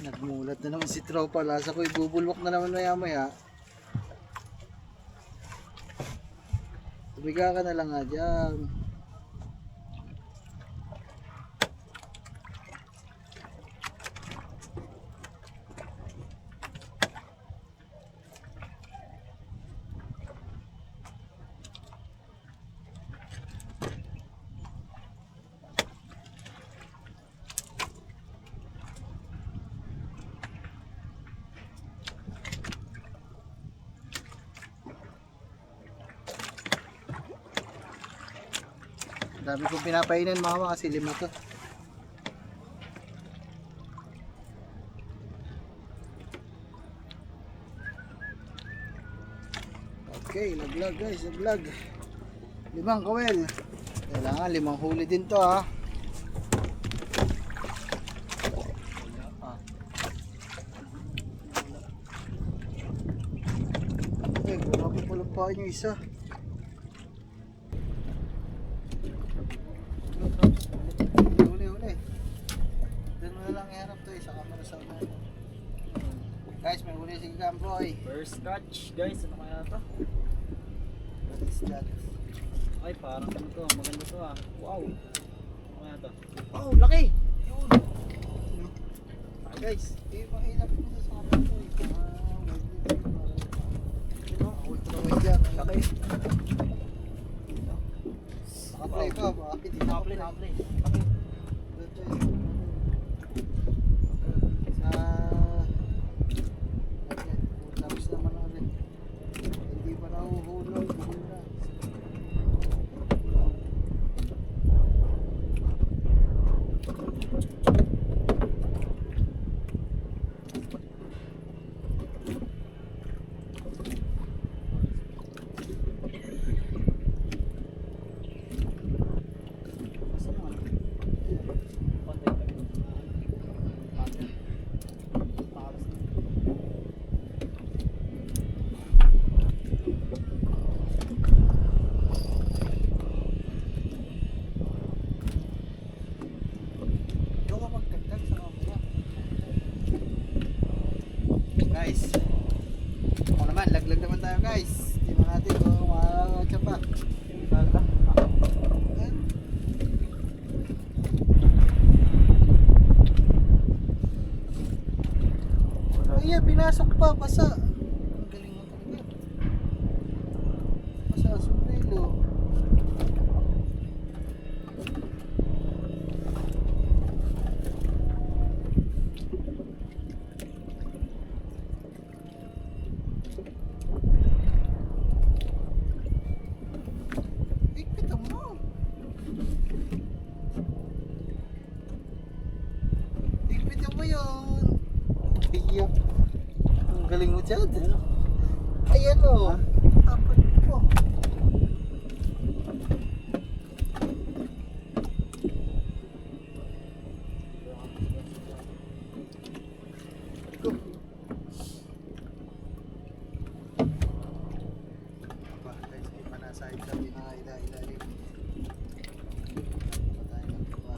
S1: nagmulat na naman si tropa. Lasa ko ibubulwak na naman maya maya. Tumiga ka na lang nga dyan. Dami kong pinapainan mama kasi 5 to. Okay, laglag guys, laglag. 5 kawel. Kailangan 5 huli din to ha. Okay, grabe pala pa yung isa. Guys, may huli si Gamboy.
S2: First catch guys, ano kaya to?
S1: What is that?
S2: Ay, parang ano to, maganda to ah. Wow. Ano kaya to? Wow, laki! Yun.
S1: Guys, mahilap mo sa Gamboy. Ultra wide yan.
S2: Laki.
S1: Naka-play pa ba? Hindi
S2: Nakaplay, nakaplay. Laki.
S1: Tapos naman ulit. Hindi pa nahuhulog. Buhol na. guys. Tingnan natin kung makakatsa pa. Ayan. Ayan, pinasok pa, basa. Ang galing mo talaga. Basa, sumbrelo. Higpitan mo. Higpitan mo yun. Iyo. Ang galing mo dyan. Ayan o. Tapan mo. Go. Ba, guys, hindi pa nasa sabi na ilalim. Pa tayo magkuha.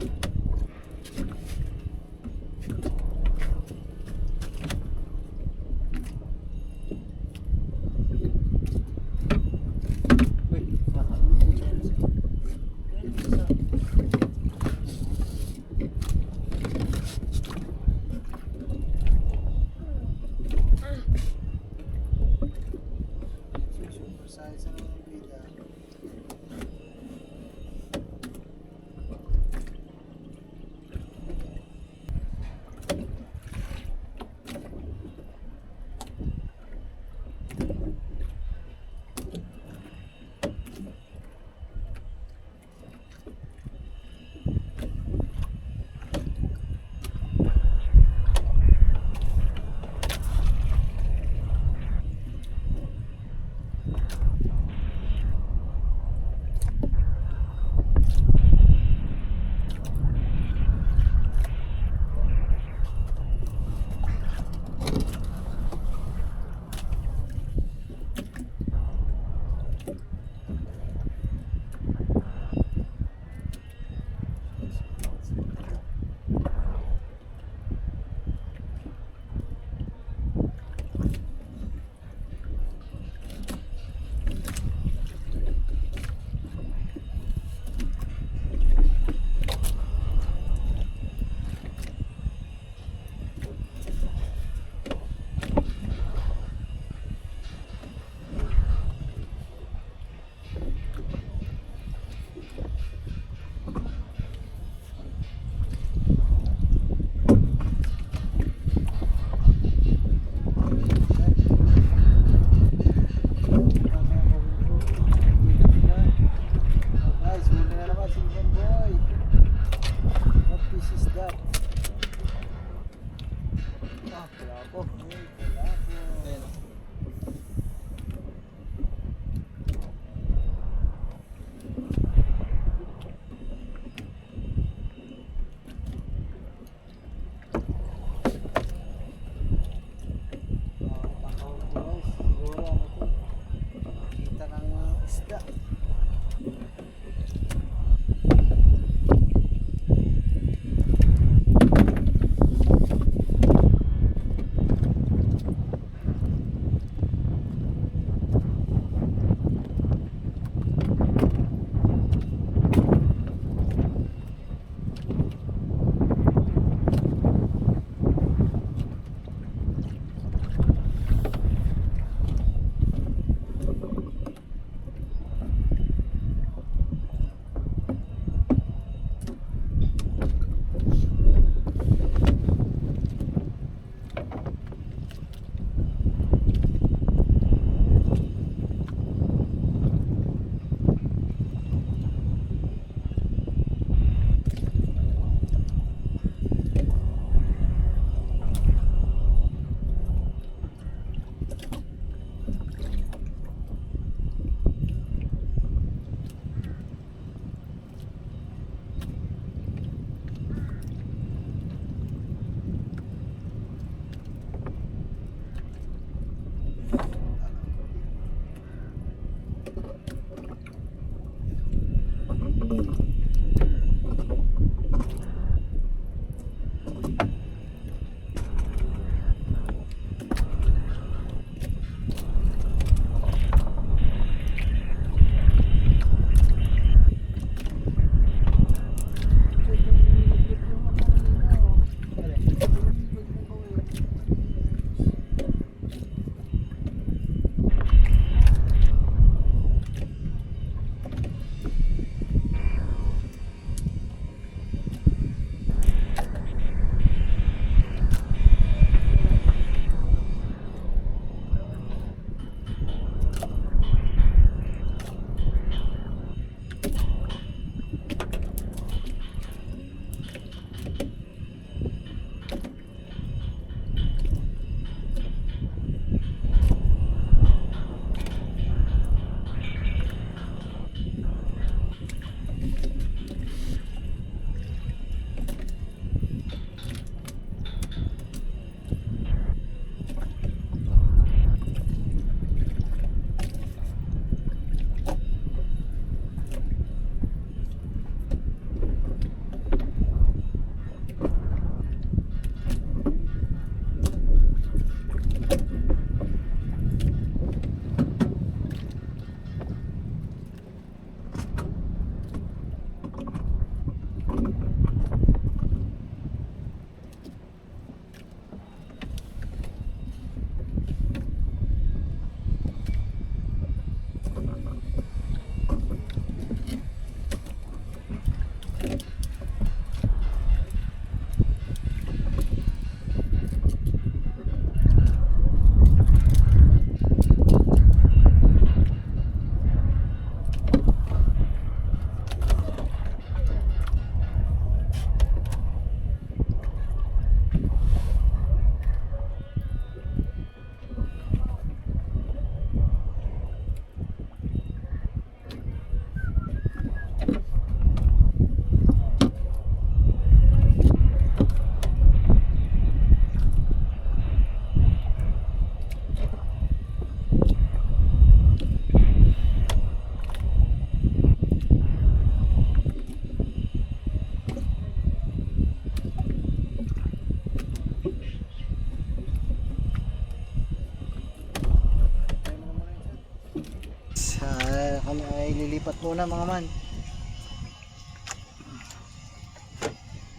S1: ay lilipat muna mga man.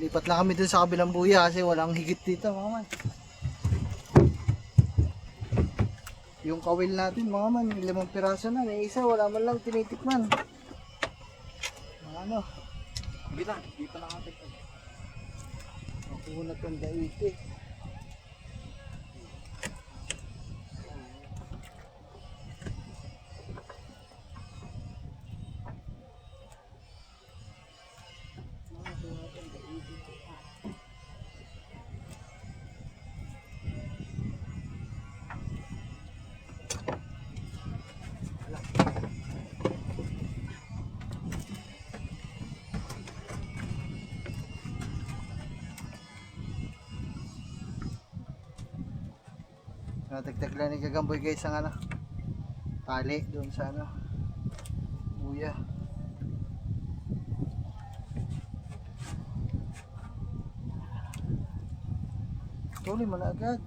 S1: Lipat lang kami dun sa kabilang buya kasi walang higit dito mga man. Yung kawil natin mga man, 5 piraso na, may isa wala man lang tinitikman. Ano?
S2: Hindi na, hindi pa nakatikman.
S1: Makunat ang daiti. Natagtag lang ni Gagamboy guys ang ano, tali doon sa ano, buya. Tuloy mo na agad.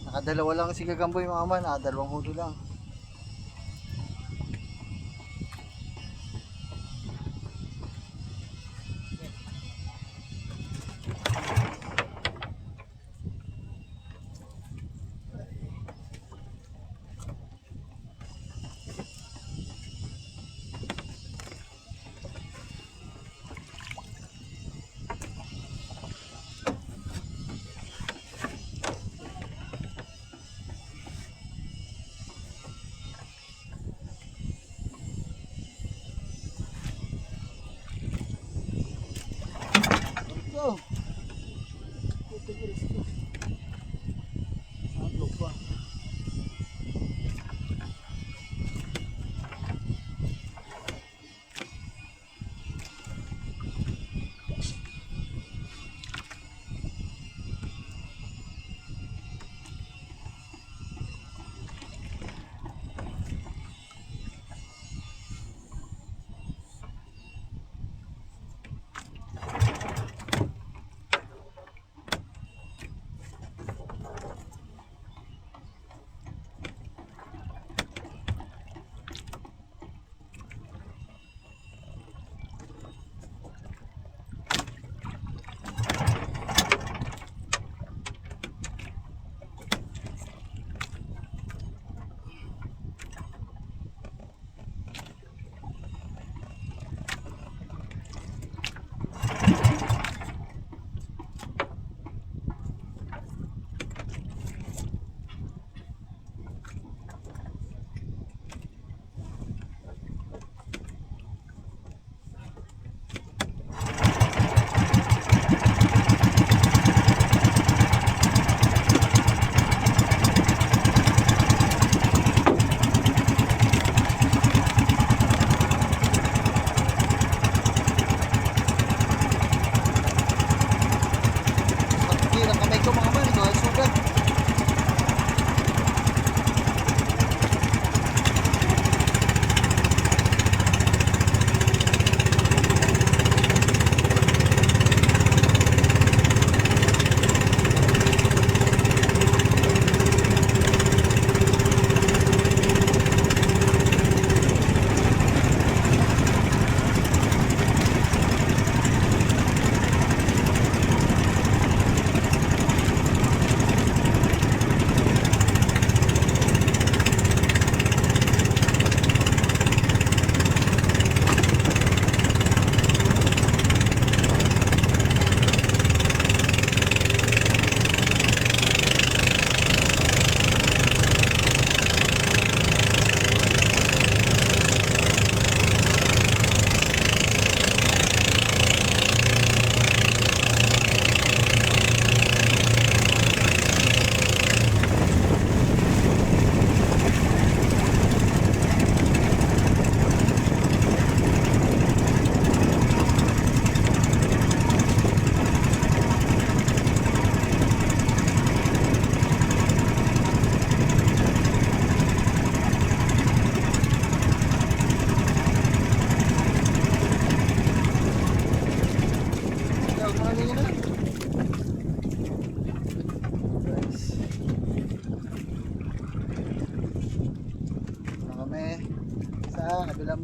S1: Nakadalawa lang si Gagamboy mga man, dalawang hudo lang.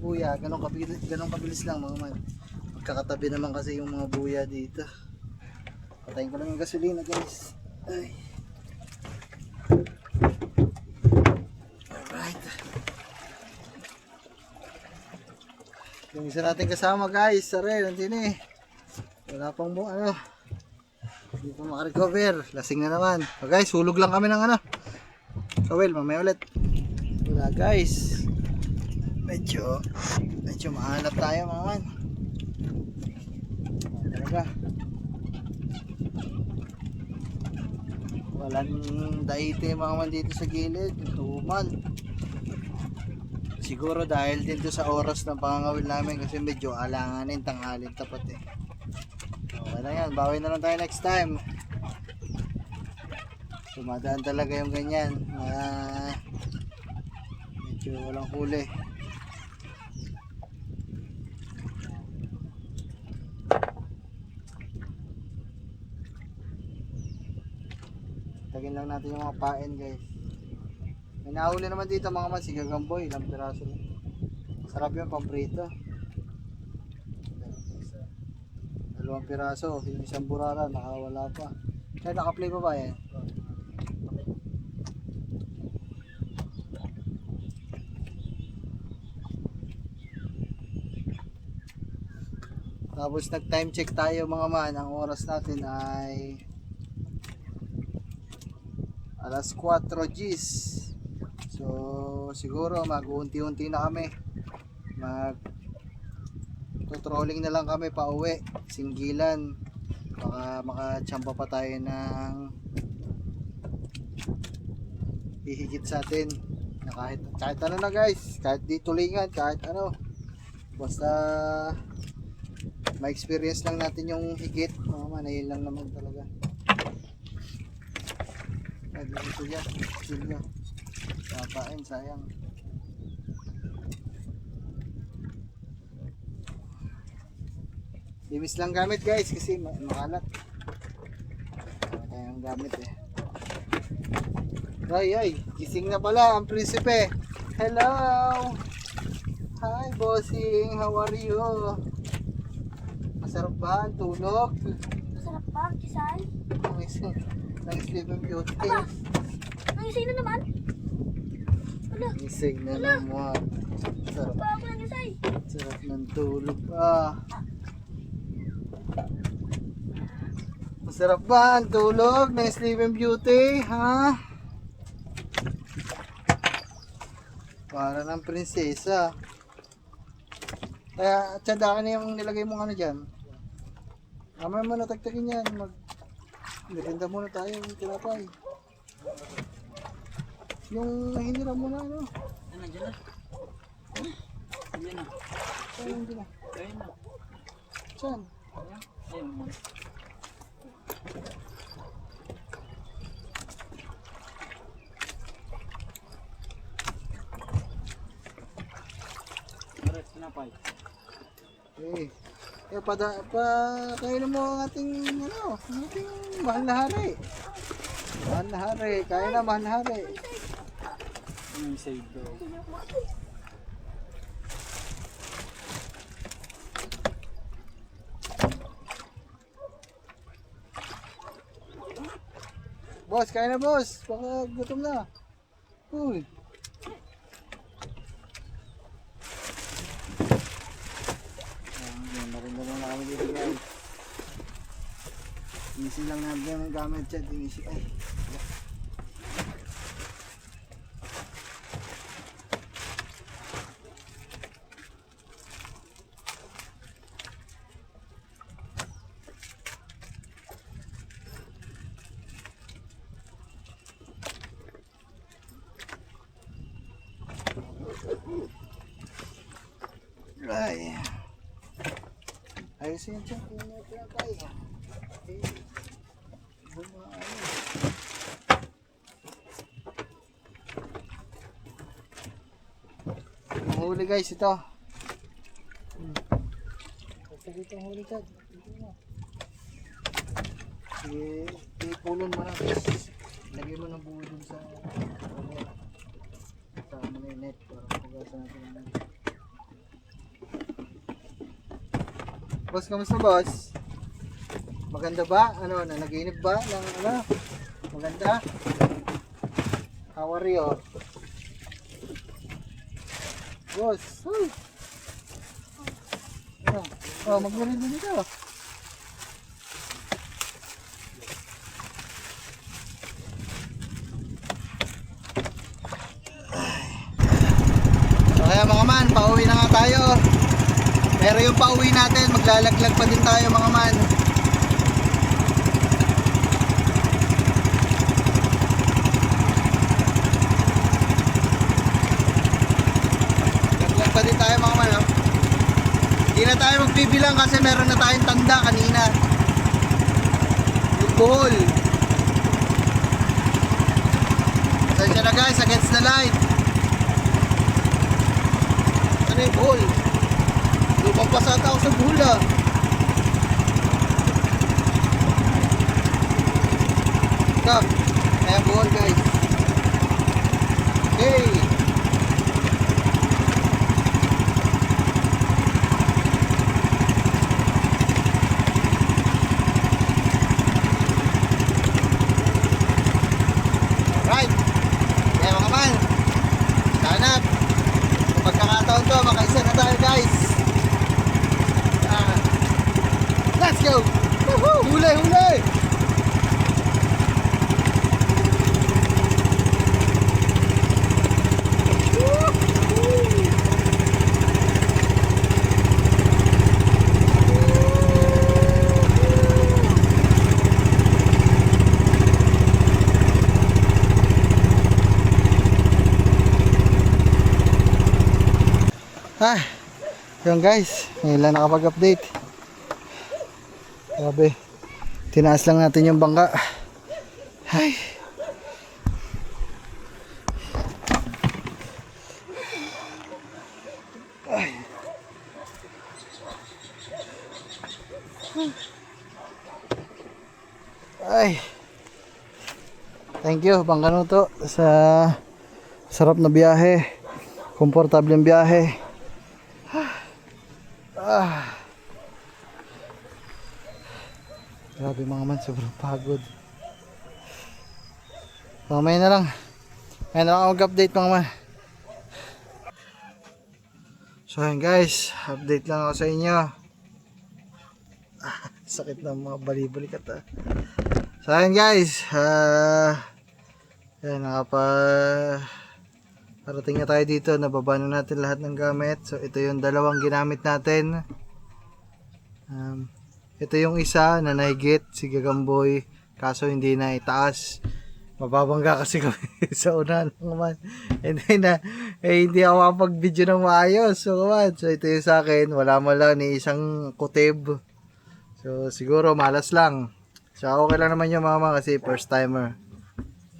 S1: buya. Ganong kabilis lang mga man. Magkakatabi naman kasi yung mga buya dito. Patayin ko lang yung gasolina guys. Ay. Alright. Yung isa natin kasama guys, Sarel, nandun eh. Wala pang hindi pa makarecover. Lasing na naman. So guys, hulog lang kami ng Kawel, mamaya ulit. Wala guys. Medyo mahanap tayo mga man. Talaga. Walang daite mga man dito sa gilid. Tumal. Siguro dahil din to sa oras ng pangangawil namin kasi medyo alanganin, tanghalin tapat eh. Okay na yan, bawi na lang tayo next time. Sumadaan talaga yung ganyan na medyo walang huli. Tagin lang natin yung mga pain guys. May nahuli naman dito mga man, si Gagamboy, ilang piraso lang. Sarap yun, pamprito. 2 piraso, yung isang burara, nakawala pa. Kaya naka-play pa ba yan? Tapos nag time check tayo mga man, ang oras natin ay alas 4 Gs. So siguro mag-unti-unti na kami. Trolling na lang kami pa uwi, singgilan. Baka makachamba pa tayo ng hihigit sa atin. Na kahit ano na guys, kahit di tulingan, kahit ano. Basta ma-experience lang natin yung higit. Ayun lang naman talaga. Ay, dito yan. Silya. Papain, sayang. Limis lang gamit guys kasi makalat. Kaya ang gamit eh. Ay, gising na pala ang prinsipe. Hello! Hi bossing, how are you? Masarap ba ang tulog?
S3: Masarap ba, Kisay?
S1: Nag-sleep ang beauty.
S3: Nangisay na naman? Ano?
S1: Gising na naman. Sarap.
S3: Pa ako nangisay.
S1: Sarap ng tulog ah. Masarap ba ang tulog ng Sleeping Beauty? Ha? Para ng prinsesa. Kaya tsandakan na yung nilagay mong dyan. Mamaya mo na tagtagin yan. Merinda muna tayo yung tinapay. Yung hiniram mo na
S2: Nandiyan na. Nandiyan na.
S1: Ayun din na.
S2: Ayun na.
S1: Saan?
S2: Ayun mo. Maret, sinapay.
S1: Kainin mo ang ating mahal na hari. Mahal na hari. Kain na mahal na hari.
S2: Ano yung save daw?
S1: Boss, kain na boss. Baka gutom na. Uy. Marinda na kami dito guys. Easy lang natin ang gamit dyan. Easy. Ay. Ay. Ayusin yung tiyan. Kung may pinagkain. Okay. Ang huli guys ito. Dito ang huli dyan. Sige, ipulon mo na. Lagyan mo ng buo dun sa net. Sa net para pagkasa natin ang net. Boss, kamusta boss? Maganda ba? Ano, nanaginip ba ng ano? Maganda? How are you? Boss, uy! Oh, magmerienda dito. So kaya mga man, pauwi na nga tayo. Pero yung pauwi natin, maglalaglag pa din tayo mga man. Laglag pa din tayo mga man, oh. Hindi na tayo magbibilang kasi meron na tayong tanda kanina. Yung buhol. Pasensya na guys, against the light. Ano yung buhol? Lupang pasata ako sa buhol ah. Ito, ayan buhol guys. Okay. Right. Kaya mga man, sana kung pagkakataon to, makaisa na tayo guys. Let's go! Woohoo! Huli! Huli! Yun guys, ngayon lang nakapag-update. Grabe, tinaas lang natin yung bangka. Ay. Ay. Ay. Thank you Bangka Nuto sa sarap na biyahe, komportableng biyahe. Grabe mga man, sobrang pagod. Mamaya na lang. Ngayon na lang ako mag-update mga man. So yun guys, update lang ako sa inyo. Sakit ng mga bali-balikat ah. So yun guys, yan, parating na tayo dito, nababa na natin lahat ng gamit. So ito yung dalawang ginamit natin. Ito yung isa na nahigit si Gagamboy, kaso hindi na itaas. Mababangga kasi kami sa unahan naman. Hindi ako makapag-video ng maayos. So ito yung sa akin, wala mo lang ni isang kutib. So siguro malas lang. So okay lang naman yung mama kasi first timer.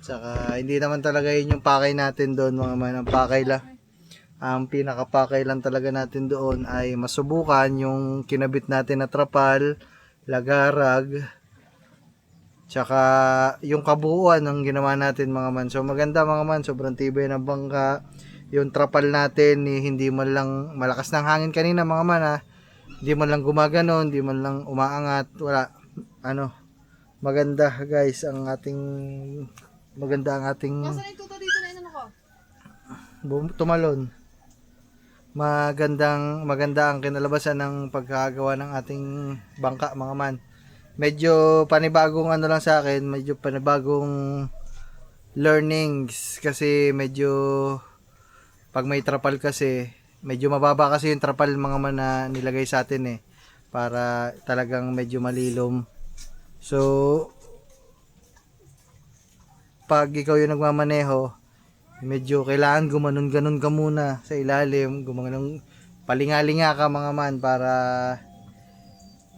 S1: Saka hindi naman talaga yun yung pakay natin doon mga man. Ang pakay lang, ang pinakapakay lang talaga natin doon ay masubukan yung kinabit natin na trapal, lagarag, tsaka yung kabuuan ng ginawa natin mga man. So maganda mga man, sobrang tibay ng bangka. Yung trapal natin hindi man lang, malakas ng hangin kanina mga man ha, hindi man lang gumagano, hindi man lang umaangat, wala, ano, maganda guys ang ating, maganda ang ating tumalon. Maganda ang kinalabasan ng pagkagawa ng ating bangka mga man. Medyo panibagong ano lang sa akin, medyo panibagong learnings kasi medyo pag may trapal kasi medyo mababa kasi yung trapal mga man na nilagay sa atin para talagang medyo malilom. So pag ikaw yung nagmamaneho, medyo kailangan gumanon-ganon ka muna sa ilalim, gumanon, palingalinga ka mga man para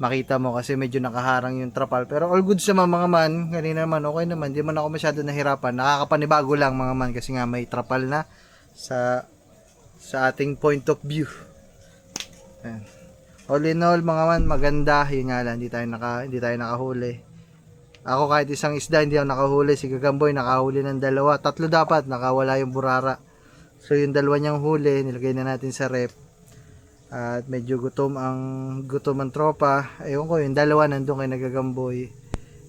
S1: makita mo kasi medyo nakaharang yung trapal. Pero all good sa mga man, kanina naman okay naman, di man ako masyado nahirapan, nakakapanibago lang mga man kasi nga may trapal na sa ating point of view. Ayan. All in all mga man, maganda, yun nga lang, hindi tayo nakahuli. Ako kahit isang isda hindi ako nakahuli. Si Gagamboy nakahuli ng 2, 3 dapat, nakawala yung burara. So yung 2 niyang huli nilagay na natin sa rep. At medyo gutom ang tropa. Ewan ko, yung dalawa nandun kay Nagagamboy.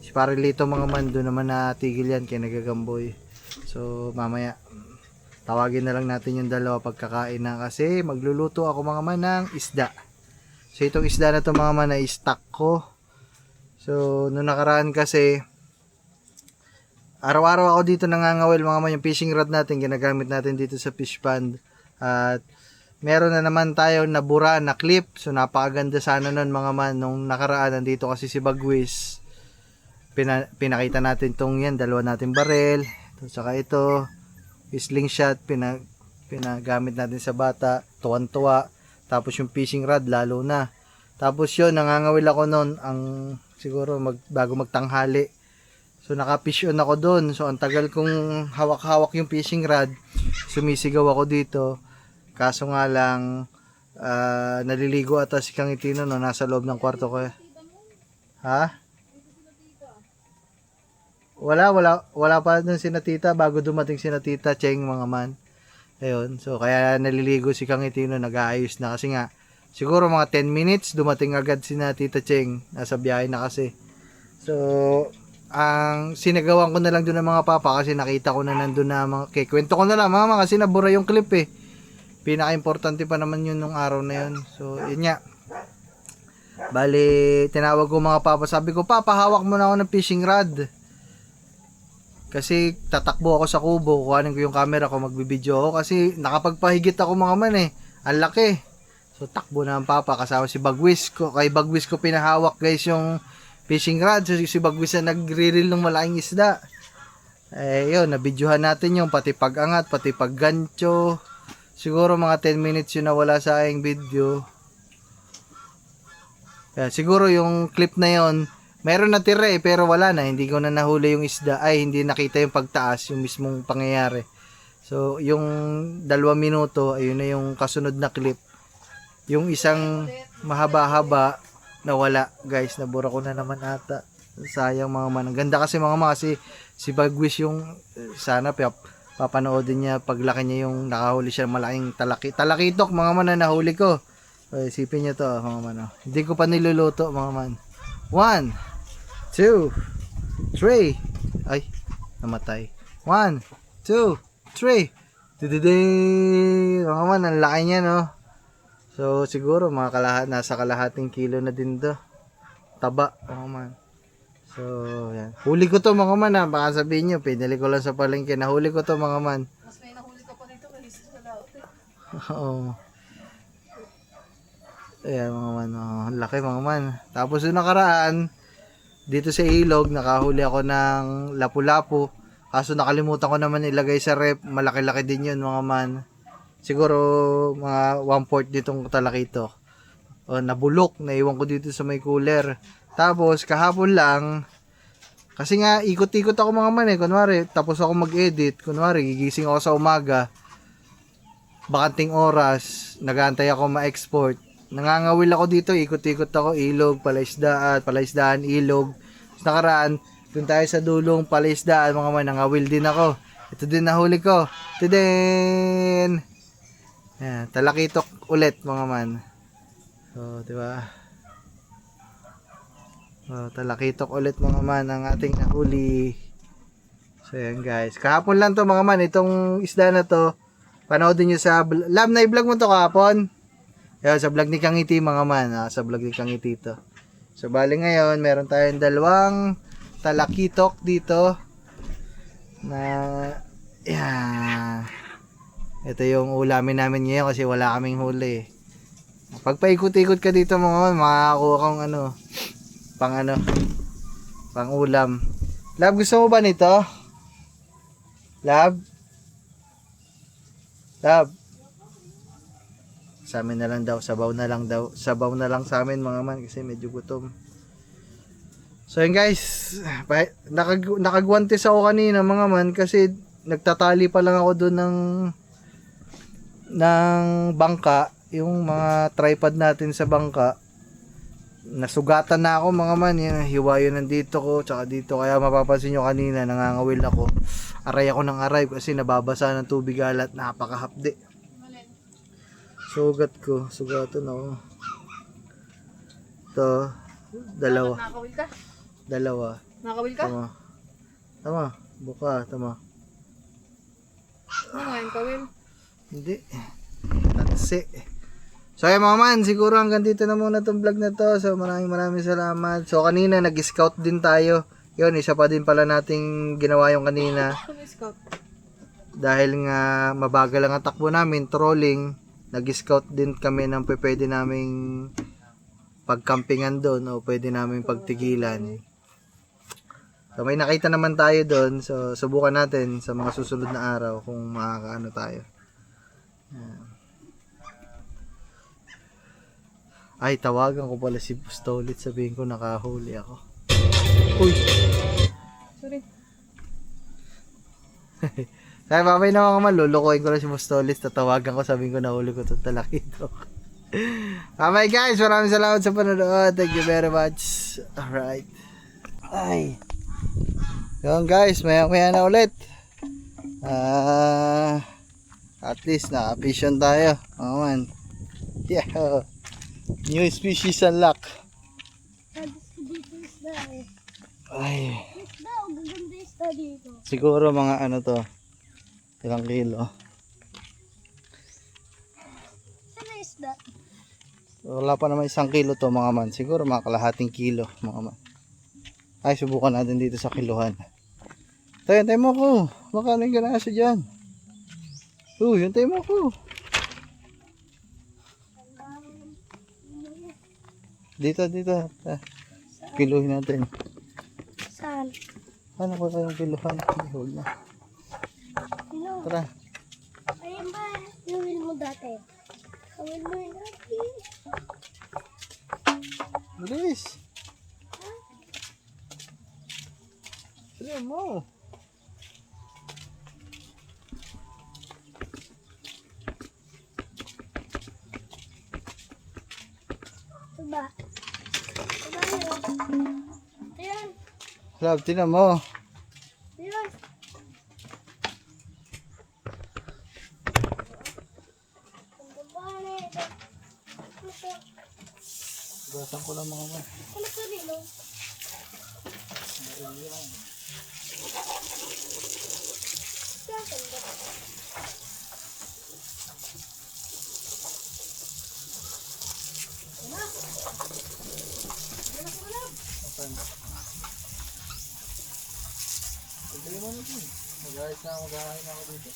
S1: Si Parilito mga man, doon naman natigil yan kay Nagagamboy. So mamaya tawagin na lang natin yung dalawa pagkakain na, kasi magluluto ako mga man ng isda. So itong isda na to mga man na stock ko. So noong nakaraan kasi araw-araw ako dito nangangawil mga man, yung fishing rod natin ginagamit natin dito sa fish pond. At meron na naman tayo nabura na clip. So napakaganda sana nun mga man. Nung nakaraan nandito kasi si Bagwis, pinakita natin tong yan, dalawa natin barel. Saka ito slingshot, pinagamit natin sa bata, tuwan-tuwa. Tapos yung fishing rod lalo na. Tapos yun, nangangawil ako noon siguro bago magtanghali. So naka-fish on ako doon. So ang tagal kong hawak-hawak yung fishing rod. Sumisigaw ako dito. Kaso nga lang naliligo ata si Kang Itino no, nasa loob ng kwarto ko. Ha? Wala pa dun si Tita bago dumating si Tita Cheng mga man. Ayun, so kaya naliligo si Kang Itino, nag-aayos na kasi nga siguro mga 10 minutes dumating agad si Tita Cheng, nasa biyahe na kasi. So ang sinagawan ko na lang doon ng mga papa kasi nakita ko na nandun na kwento ko na lang mga kasi nabura yung clip eh. Pinaka-importante pa naman yun nung araw na yun. So yun nga, bali tinawag ko mga papa, sabi ko papa hawak mo na ako ng fishing rod. Kasi tatakbo ako sa kubo, kuhanin ko yung camera ko, magbibideo ako kasi nakapagpahigit ako mga man eh. Ang laki. So takbo na ang papa kasama si Bagwis ko. Kay Bagwis ko pinahawak guys yung fishing rod. So si Bagwis na nagre-reel ng malaking isda. Eh yun, nabidyohan natin yung pati pag-angat, pati pag-gancho. Siguro mga 10 minutes yun nawala sa aking video. Kaya siguro yung clip na yun meron na tira eh, pero wala na. Hindi ko na nahuli yung isda. Ay, hindi nakita yung pagtaas, yung mismong pangyayari. So, yung 2 minuto, ayun na yung kasunod na clip. Yung isang mahaba-haba, nawala. Guys, nabura ko na naman ata. Sayang mga man. Ang ganda kasi mga man, kasi si Bagwis yung, sana papanoodin niya, paglaki niya yung nakahuli siya malaking talakitok mga man na nahuli ko. So, isipin niyo to mga man. Hindi ko pa niluluto mga man. 1 2 3. Ay, namatay. 1 2 3. Mga man, ang laki niya no. So siguro mga nasa kalahating kilo na din to. Taba mga man. So yan. Huli ko to mga man ha. Baka sabihin nyo, pinili ko lang sa palengke. Nahuli ko to mga man.
S4: Mas may nahuli ka pa dito kasi sa laot.
S1: Oo. Ayan mga man. Oh, laki mga man. Tapos yung nakaraan, dito sa ilog, nakahuli ako ng lapu-lapu. Kaso nakalimutan ko naman ilagay sa rep. Malaki-laki din yun mga man. Siguro mga 1/4 ditong talakito. O, nabulok. Naiwan ko dito sa may cooler. Tapos kahapon lang, kasi nga ikot-ikot ako mga man eh. Kunwari, tapos ako mag-edit. Kunwari, gigising ako sa umaga. Bakanting oras. Nag-aantay ako ma-export. Nangangawil ako dito, ikot-ikot ako, ilog, palaisdaan, ilog. Nakaraan, dun tayo sa dulong palaisdaan, mga man, nangawil din ako. Ito din nahuli ko. Ito din. Yan, talakitok ulit, mga man. So, di ba? So, talakitok ulit, mga man, ang ating nahuli. So, yan guys. Kahapon lang to, mga man, itong isda na to. Panoodin nyo sa Lab, na i-vlog mo to kahapon. Yan, sa vlog ni Kang Iti mga man, sa vlog ni Kang Iti to. So bali ngayon, meron tayong 2 talakitok dito na yan. Ito yung ulamin namin ngayon kasi wala kaming huli. Pag paikot-ikot ka dito mga man, makakakuha kang pang ulam. Lab, gusto mo ba nito? Lab? Sa amin na lang daw, sabaw na lang sa amin mga man kasi medyo gutom. So yun guys, nakagwantes ako kanina mga man kasi nagtatali pa lang ako doon ng bangka, yung mga tripod natin sa bangka. Nasugatan na ako mga man, yan, hiwayo nandito ko, tsaka dito, kaya mapapansin nyo kanina, nangangawil ako. Aray ako ng aray kasi nababasa ng tubig alat, napakahapde. Sugat ko. Sugatan ako. Ito. Dalawa.
S4: Nakakawil ka?
S1: Dalawa.
S4: Nakakawil ka?
S1: Tama. Tama. Buka. Tama.
S4: Ano nga yung kawil?
S1: Hindi. Tansi. So ayun mga man, siguro hanggang dito na muna itong vlog na to. So maraming salamat. So kanina nag-scout din tayo. Yun, isa pa din pala nating ginawa yung kanina.
S4: Ano yung scout?
S1: Dahil nga mabagal ang takbo namin, trolling, nag-scout din kami ng pwede naming pagkampingan doon o pwede naming pagtigilan. So may nakita naman tayo doon. So subukan natin sa mga susunod na araw kung makakaano tayo. Yan. Ay, tawagan ko pala si Busto ulit. Sabihin ko nakahuli ako. Uy!
S4: Sorry.
S1: Kaya mamay naman ako lulukuhin ko lang si Busto ulit. Tatawagan ko, sabihin ko nahuli ko itong talakito. Mamay guys, maraming salamat sa panonood. Thank you very much. Alright. Ay. Yun guys, maya na ulit. At least naka-vision tayo. Oh man. Yeah. New species unlock.
S3: Dito isda eh.
S1: Ay.
S3: Isda, ang gaganda isda dito.
S1: Siguro mga ano to. Ilang kilo.
S3: Saan na isda?
S1: Wala pa naman 1 kilo to mga man. Siguro mga kalahating kilo mga man. Ay, subukan natin dito sa kiluhan. Tayo mo ko. Baka ano yung ganasa dyan. Yung tayo mo ko. Dito. Kiluhin natin.
S3: Saan?
S1: Ano ko kayong kiluhan? Hold na.
S3: Ano?
S1: Tara.
S3: Ayun ba? Yung mo dati. Kawin mo yun dati.
S1: Bilis. Sige mo.
S3: Diba? Diba yun? Ayan.
S1: Love, tinan mo.
S3: Ayan. Ang gaba na ito. Ito.
S1: Basan ko lang mga man.
S3: Ano pa rin, no?
S1: Mag-ahit na ako dito.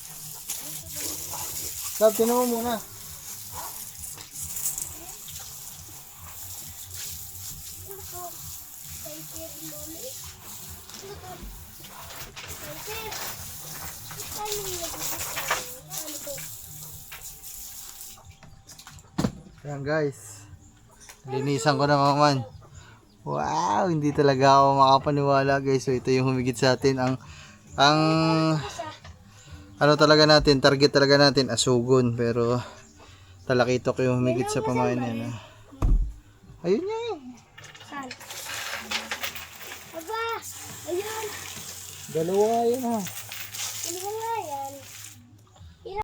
S1: Love, tinan mo muna.
S3: Ano to? Kaiser, loli? Ano to? Kaiser! Ano yung ano to?
S1: Ayan guys. Linisan ko na mga man. Wow, hindi talaga ako makapaniwala guys. So ito yung humigit sa atin. Ang ano talaga natin, target talaga natin, asugon. Pero talakito ko yung humigit sa pamain yan. Ayun niya eh.
S3: Saan? Aba! Ayun!
S1: Dalawa yun ha.